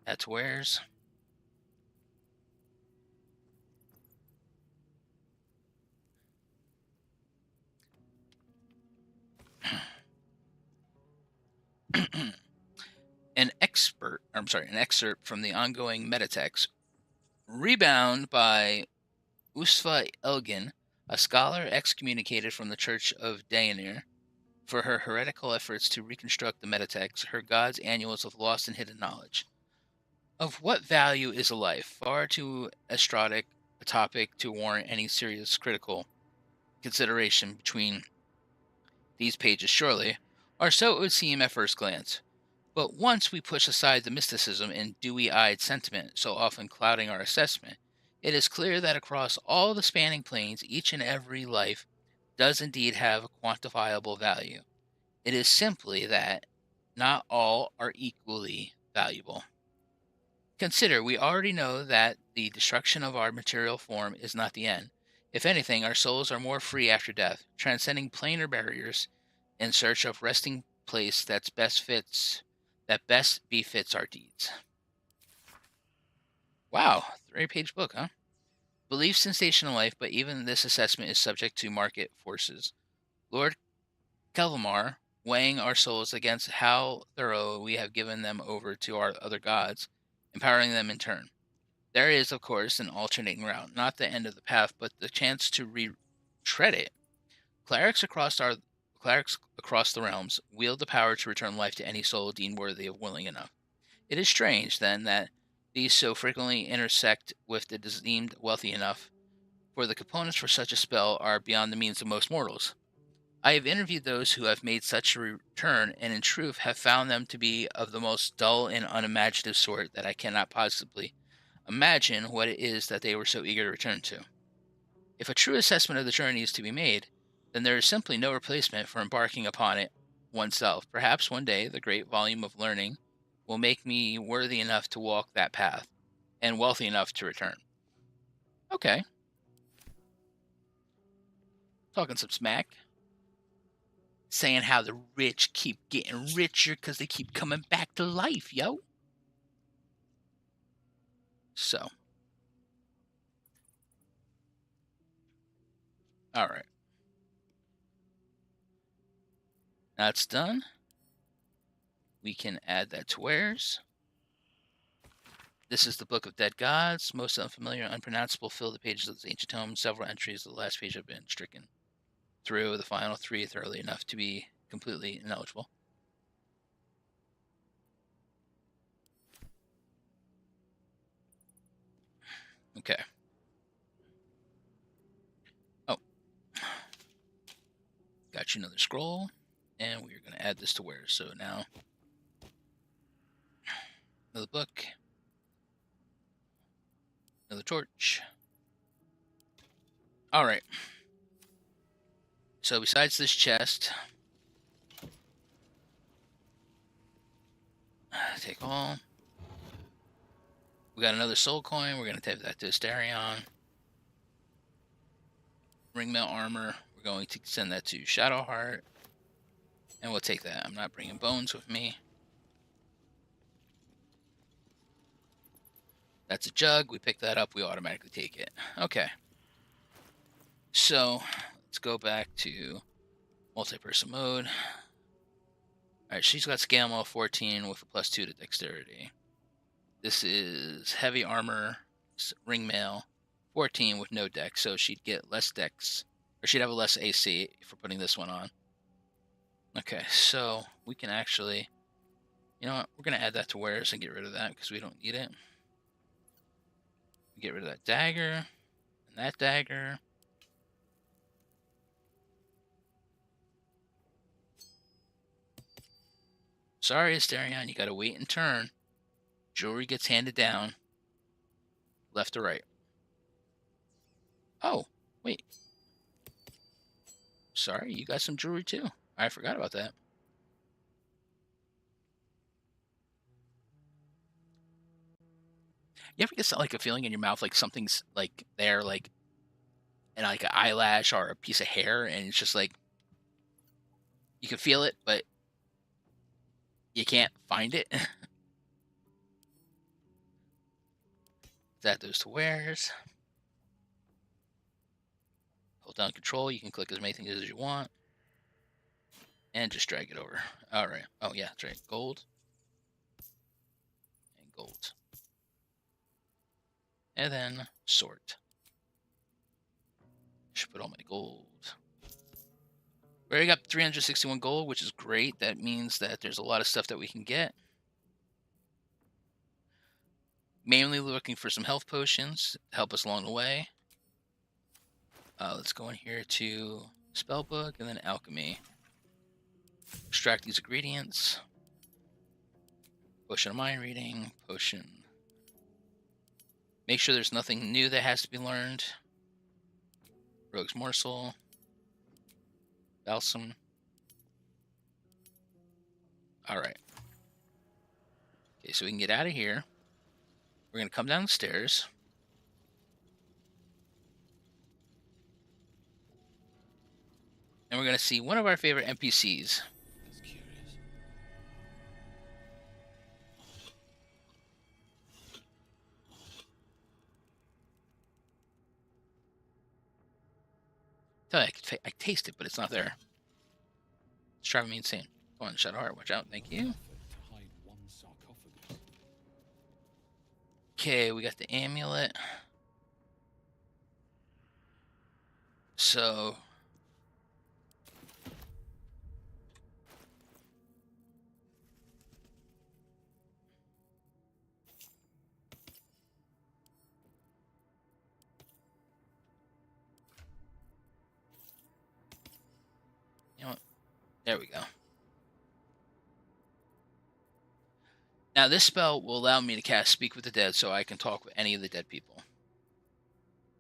That's wares. An excerpt from the ongoing metatext. Rebound by Usfa Elgin, a scholar excommunicated from the Church of Daenir for her heretical efforts to reconstruct the metatext, her gods' annuals of lost and hidden knowledge. Of what value is a life? Far too esoteric topic to warrant any serious critical consideration between these pages, surely, or so it would seem at first glance. But once we push aside the mysticism and dewy eyed sentiment so often clouding our assessment, it is clear that across all the spanning planes, each and every life does indeed have a quantifiable value. It is simply that not all are equally valuable. Consider, we already know that the destruction of our material form is not the end. If anything, our souls are more free after death, transcending planar barriers in search of resting place that best befits our deeds. Wow, 3-page book, huh? Belief sensational life, but even this assessment is subject to market forces. Lord Kelvamar, weighing our souls against how thorough we have given them over to our other gods, empowering them in turn. There is, of course, an alternating route, not the end of the path, but the chance to retread it. Clerics across the realms wield the power to return life to any soul deemed worthy of willing enough. It is strange, then, that these so frequently intersect with the deemed wealthy enough, for the components for such a spell are beyond the means of most mortals. I have interviewed those who have made such a return, and in truth have found them to be of the most dull and unimaginative sort that I cannot possibly imagine what it is that they were so eager to return to. If a true assessment of the journey is to be made, then there is simply no replacement for embarking upon it oneself. Perhaps one day the great volume of learning will make me worthy enough to walk that path, and wealthy enough to return. Okay. Talking some smack. Saying how the rich keep getting richer because they keep coming back to life, yo. So. Alright. That's done. We can add that to wares. This is the Book of Dead Gods. Most unfamiliar and unpronounceable fill the pages of this ancient tome. Several entries of the last page have been stricken through. The final 3 thoroughly enough to be completely ineligible. Okay. Oh. Got you another scroll. And we're going to add this to wares. So now, another book. Another torch. Alright. So besides this chest, take all. We got another soul coin. We're going to take that to Asterion. Ringmail armor. We're going to send that to Shadowheart. And we'll take that. I'm not bringing bones with me. That's a jug. We pick that up. We automatically take it. Okay. So, let's go back to multi-person mode. Alright, she's got scale mode 14 with a +2 to dexterity. This is heavy armor, ringmail, 14 with no dex, so she'd get less dex, or she'd have a less AC for putting this one on. Okay, so we can actually, you know what, we're going to add that to wares and get rid of that because we don't need it. Get rid of that dagger, and that dagger. Sorry, Asterion, you gotta wait and turn. Jewelry gets handed down. Left to right. Oh, wait. Sorry, you got some jewelry too. I forgot about that. You ever get like a feeling in your mouth like something's like there, like, and like an eyelash or a piece of hair, and it's just like you can feel it, but you can't find it? That goes to wares. Hold down control. You can click as many things as you want. And just drag it over. Alright. Oh, yeah, that's right. Gold. And gold. And then sort. Should put all my gold. We already got 361 gold, which is great. That means that there's a lot of stuff that we can get. Mainly looking for some health potions to help us along the way. Let's go in here to spellbook and then alchemy. Extract these ingredients. Potion of mind reading. Potion. Make sure there's nothing new that has to be learned. Rogue's morsel. Balsam. All right. Okay, so we can get out of here. We're going to come down the stairs. And we're going to see one of our favorite NPCs. That's curious. Tell you, I taste it, but it's not there. It's driving me insane. Come on, Shadowheart, watch out. Thank you. Effort to hide one sarcophagus. Okay, we got the amulet. So you know what? There we go. Now this spell will allow me to cast Speak with the Dead so I can talk with any of the dead people.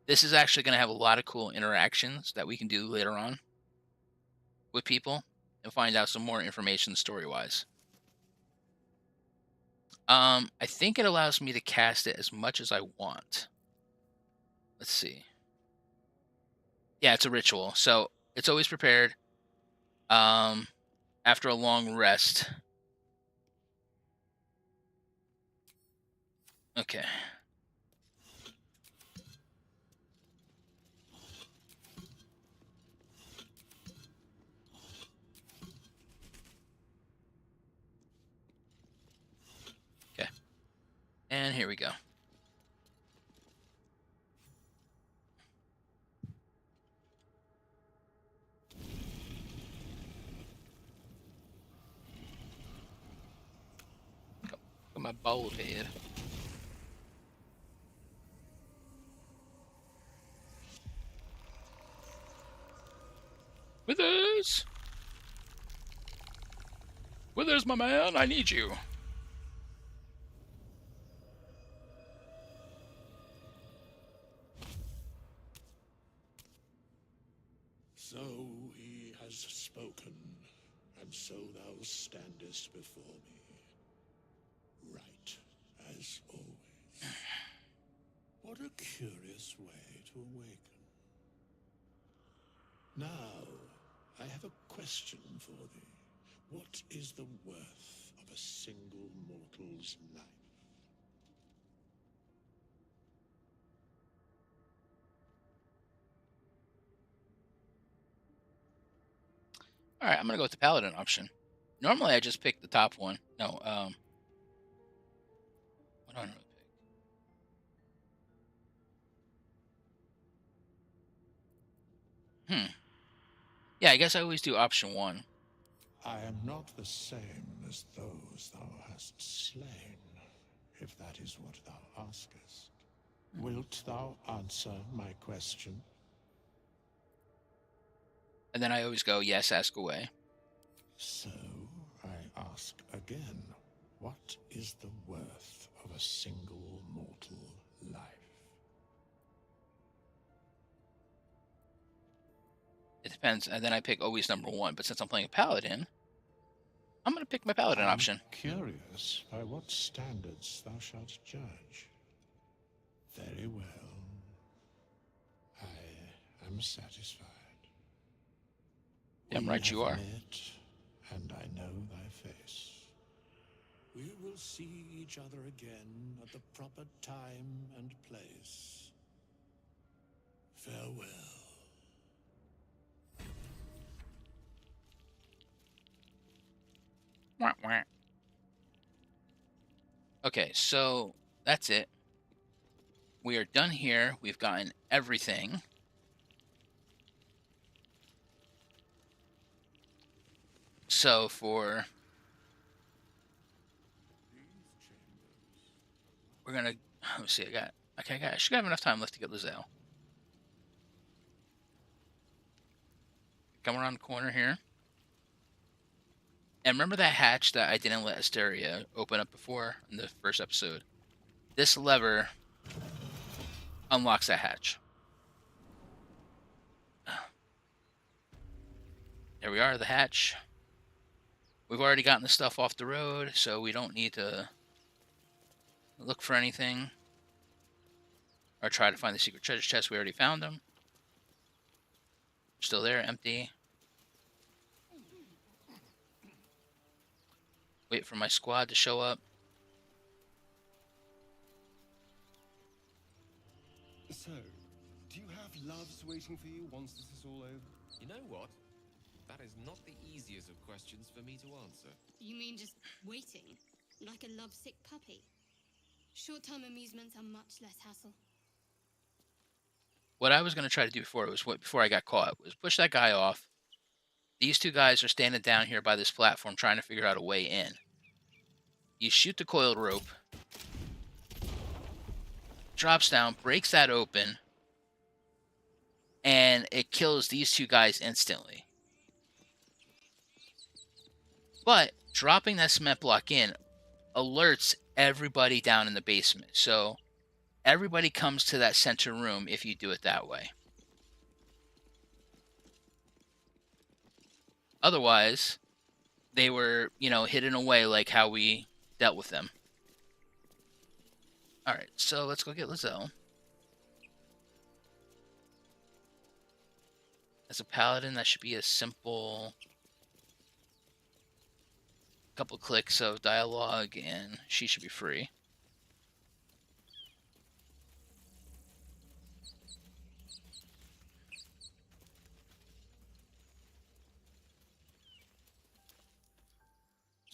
This is actually going to have a lot of cool interactions that we can do later on with people and find out some more information story-wise. I think it allows me to cast it as much as I want. Let's see. Yeah, it's a ritual, so it's always prepared. After a long rest. Okay. Okay. And here we go. Look at my bald head. Withers! Withers, my man, I need you. So he has spoken, and so thou standest before me. Right, as always. What a curious way to awaken. Now, I have a question for thee. What is the worth of a single mortal's life? Alright, I'm gonna go with the paladin option. Normally I just pick the top one. No, what do I normally pick? Yeah, I guess I always do option 1. I am not the same as those thou hast slain, if that is what thou askest. Wilt thou answer my question? And then I always go, yes, ask away. So, I ask again, what is the worth of a single mortal life? It depends. And then I pick always number 1. But since I'm playing a paladin, I'm going to pick my paladin option. Curious by what standards thou shalt judge. Very well. I am satisfied. Damn We right you have are. met, and I know thy face. We will see each other again at the proper time and place. Farewell. Wah, wah. Okay, so that's it. We are done here. We've gotten everything. So for... We're gonna... Let's see, I should have enough time left to get Lizelle. come around the corner here. And remember that hatch that I didn't let Asteria open up before in the first episode? This lever unlocks that hatch. There we are, the hatch. We've already gotten the stuff off the road, so we don't need to look for anything. Or try to find the secret treasure chest. We already found them. Still there, empty. Wait for my squad to show up. So, do you have loves waiting for you once this is all over? You know what? That is not the easiest of questions for me to answer. You mean just waiting? Like a lovesick puppy? Short-term amusements are much less hassle. What I was going to try to do before I got caught was push that guy off. These two guys are standing down here by this platform trying to figure out a way in. You shoot the coiled rope. Drops down, breaks that open. And it kills these two guys instantly. But dropping that cement block in alerts everybody down in the basement. So everybody comes to that center room if you do it that way. Otherwise, they were, hidden away like how we dealt with them. Alright, so let's go get Lizelle. As a paladin, that should be a simple couple clicks of dialogue and she should be free.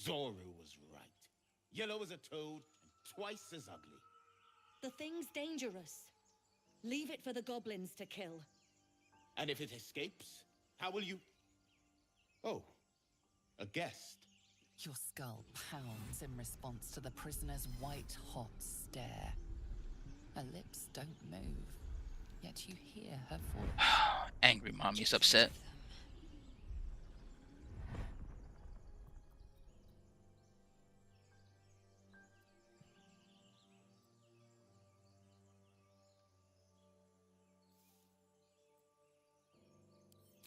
Zoru was right. Yellow as a toad and twice as ugly. The thing's dangerous. Leave it for the goblins to kill. And if it escapes, how will you... Oh, a guest. Your skull pounds in response to the prisoner's white-hot stare. Her lips don't move, yet you hear her voice. Angry mommy's upset.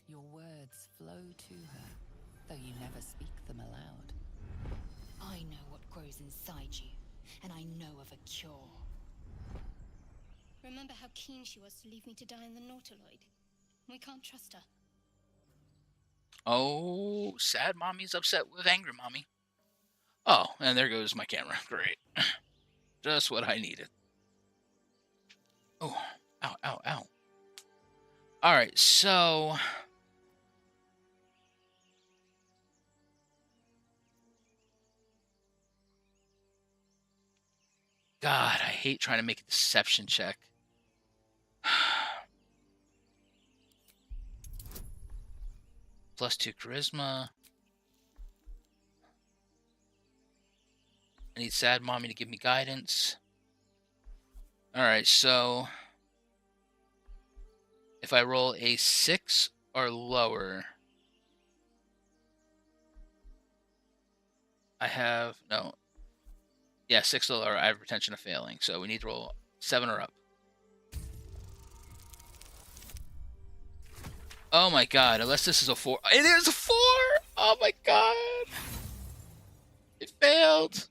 Your words flow to her, though you never speak them aloud. I know what grows inside you, and I know of a cure. Remember how keen she was to leave me to die in the Nautiloid? We can't trust her. Oh, sad mommy's upset with angry mommy. Oh, and there goes my camera. Great. Just what I needed. Oh, ow, ow, ow. Alright, so... God, I hate trying to make a deception check. +2 charisma. I need sad mommy to give me guidance. Alright, so... if I roll a 6 or lower... I have... no. Yeah, 6 or lower, I have retention of failing. So we need to roll 7 or up. Oh my god, unless this is a 4. It is a 4! Oh my god! It failed!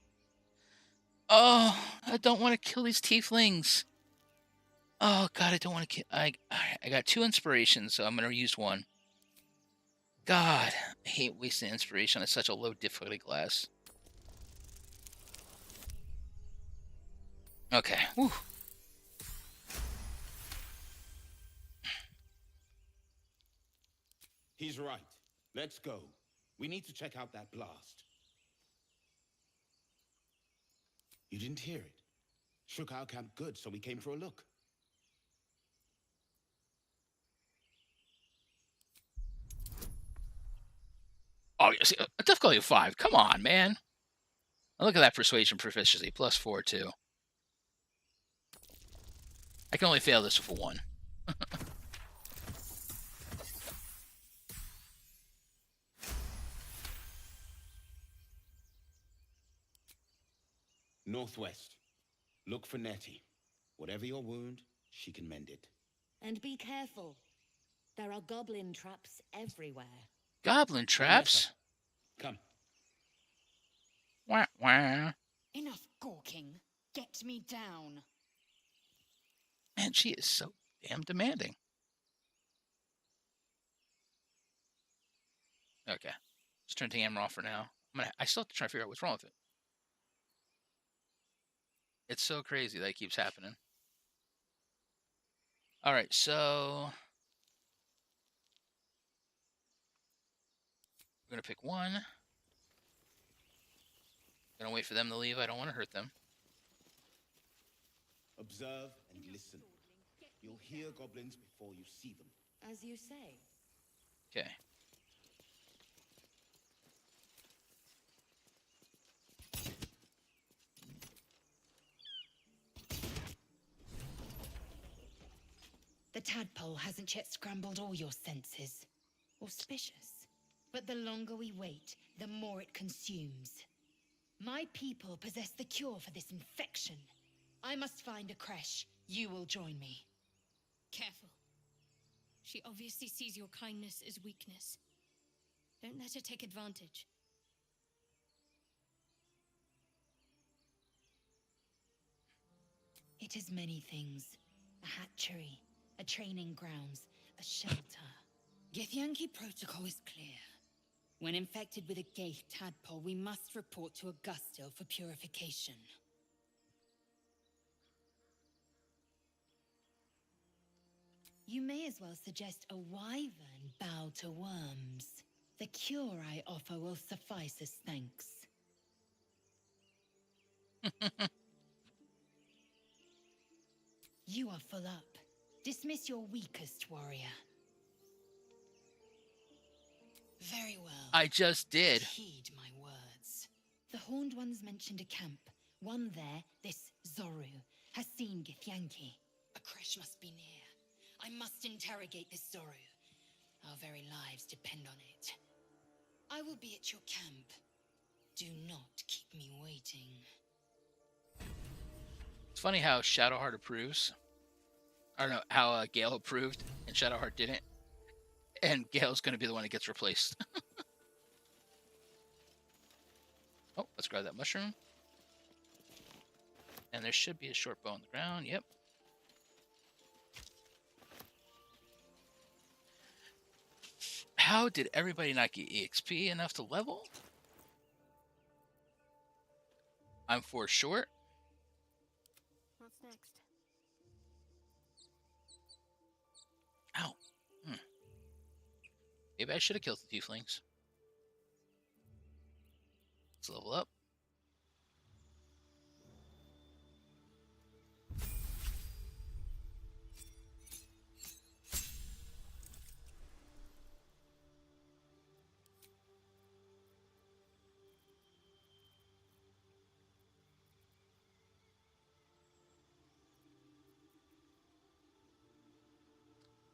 Oh, I don't want to kill these tieflings. Oh god, I don't want to kill... I got 2 inspirations, so I'm going to use 1. God, I hate wasting inspiration on such a low difficulty class. Okay, whew. He's right. Let's go. We need to check out that blast. You didn't hear it? Shook our camp good, so we came for a look. Oh, see, a difficulty of 5. Come on, man. Look at that persuasion proficiency. +4, too. I can only fail this with a 1. Northwest. Look for Nettie. Whatever your wound, she can mend it. And be careful. There are goblin traps everywhere. Goblin traps? Come. Wah, wah. Enough gawking. Get me down. Man, she is so damn demanding. Okay. Just turn the camera off for now. I still have to try to figure out what's wrong with it. It's so crazy that it keeps happening. Alright, so we're gonna pick one. Gonna wait for them to leave. I don't want to hurt them. Observe and listen. You'll hear goblins before you see them. As you say. Okay. The tadpole hasn't yet scrambled all your senses. Auspicious. But the longer we wait, the more it consumes. My people possess the cure for this infection. I must find a creche. You will join me. Careful. She obviously sees your kindness as weakness. Don't let her take advantage. It is many things. A hatchery, a training grounds, a shelter. Githyanki protocol is clear. When infected with a Gaith tadpole, we must report to Augustil for purification. You may as well suggest a wyvern bow to worms. The cure I offer will suffice as thanks. You are full up. Dismiss your weakest warrior. Very well. I just did. Heed my words. The Horned Ones mentioned a camp. One there, this Zoru, has seen Githyanki. A creche must be near. I must interrogate this Zoru. Our very lives depend on it. I will be at your camp. Do not keep me waiting. It's funny how Shadowheart approves. I don't know how Gale approved and Shadowheart didn't. And Gale's going to be the one that gets replaced. Oh, let's grab that mushroom. And there should be a short bow on the ground. Yep. How did everybody not get EXP enough to level? I'm 4 short. What's next? Ow. Maybe I should have killed the tieflings. Let's level up.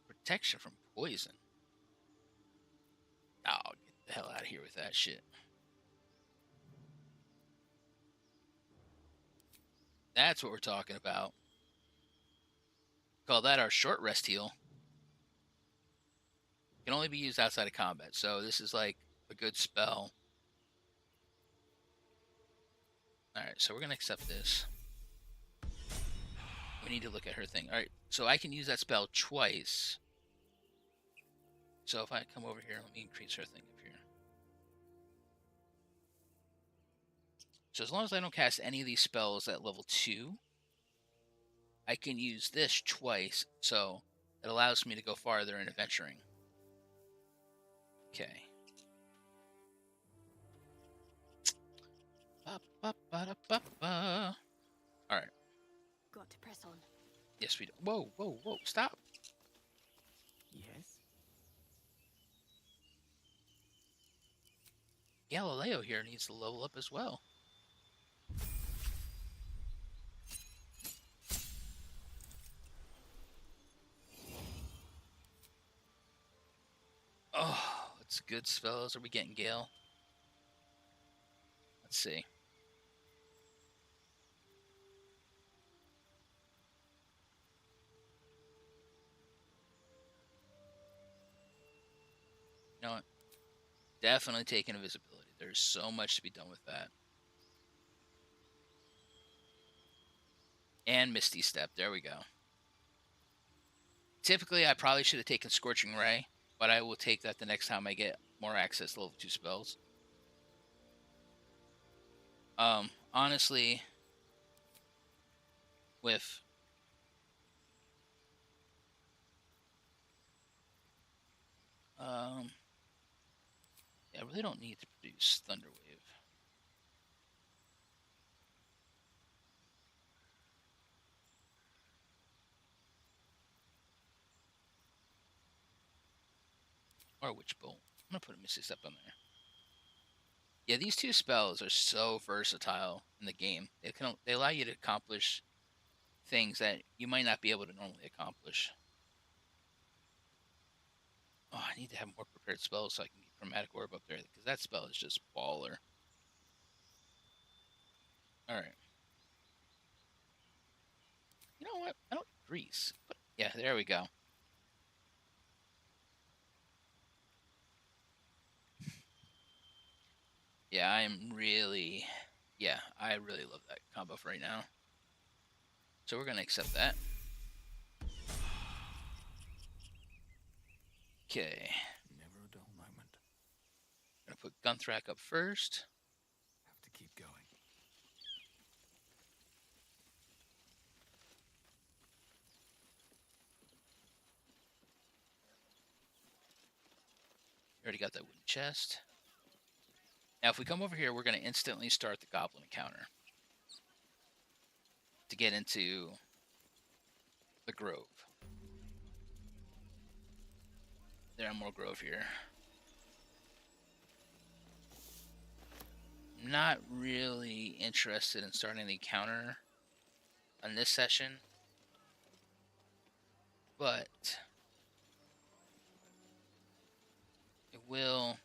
Protection from poison. Oh, get the hell out of here with that shit. That's what we're talking about. Call that our short rest heal. Can only be used outside of combat, so this is like a good spell. Alright, so we're going to accept this. We need to look at her thing. Alright, so I can use that spell twice. So if I come over here, let me increase her thing up here. So as long as I don't cast any of these spells at level 2, I can use this twice, so it allows me to go farther in adventuring. Okay. Alright. Got to press on. Yes, we do. Whoa, whoa, whoa, stop. Yes? Galileo here needs to level up as well. Oh, it's good spells. Are we getting Gale? Let's see. You know what? Definitely take invisibility. There's so much to be done with that. And Misty Step. There we go. Typically, I probably should have taken Scorching Ray, but I will take that the next time I get more access to level 2 spells. Honestly, with yeah, I really don't need to produce Thunderwave. Or Witch Bolt. I'm gonna put a Misty Step on there. Yeah, these two spells are so versatile in the game. They allow you to accomplish things that you might not be able to normally accomplish. Oh, I need to have more prepared spells so I can get Chromatic Orb up there, because that spell is just baller. Alright. You know what? I don't need Grease. But yeah, there we go. Yeah, I really love that combo for right now. So we're going to accept that. Okay. Never a dull moment. I'm going to put Gunthrak up first. Have to keep going. Already got that wooden chest. Now, if we come over here, we're going to instantly start the Goblin encounter to get into the Grove. There are more Grove here. I'm not really interested in starting the encounter on this session, but it will.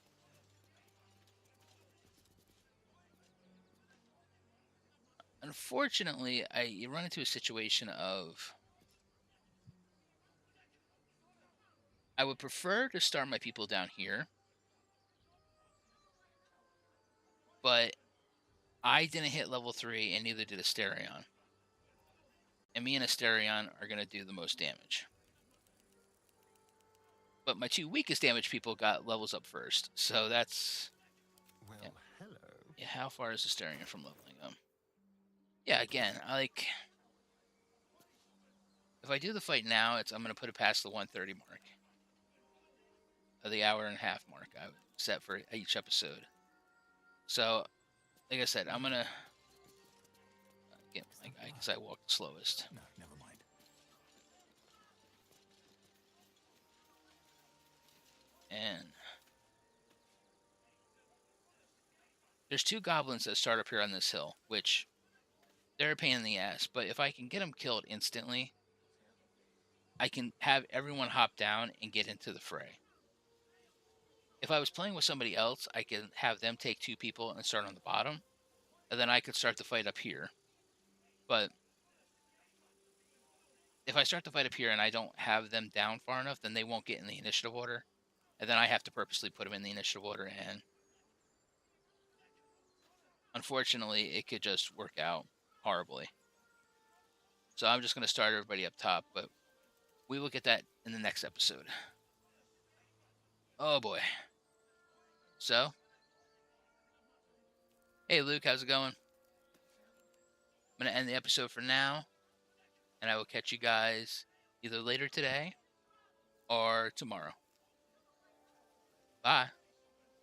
Unfortunately, you run into a situation of I would prefer to start my people down here, but I didn't hit level 3 and neither did Asterion. And me and Asterion are going to do the most damage. But my two weakest damage people got levels up first, so that's... Well, yeah. hello. Yeah, how far is Asterion from leveling up? Yeah, again, if I do the fight now, I'm going to put it past the 130 mark. Or the hour and a half mark I would set for each episode. So, like I said, I'm going to... I guess I walked the slowest. No, never mind. And there's two goblins that start up here on this hill, which they're a pain in the ass. But if I can get them killed instantly, I can have everyone hop down and get into the fray. If I was playing with somebody else, I could have them take two people and start on the bottom, and then I could start the fight up here. But if I start the fight up here and I don't have them down far enough, then they won't get in the initiative order. And then I have to purposely put them in the initiative order, and unfortunately, it could just work out horribly. So I'm just going to start everybody up top, but we will get that in the next episode. Oh boy. So, hey Luke, how's it going? I'm going to end the episode for now, and I will catch you guys either later today or tomorrow. Bye.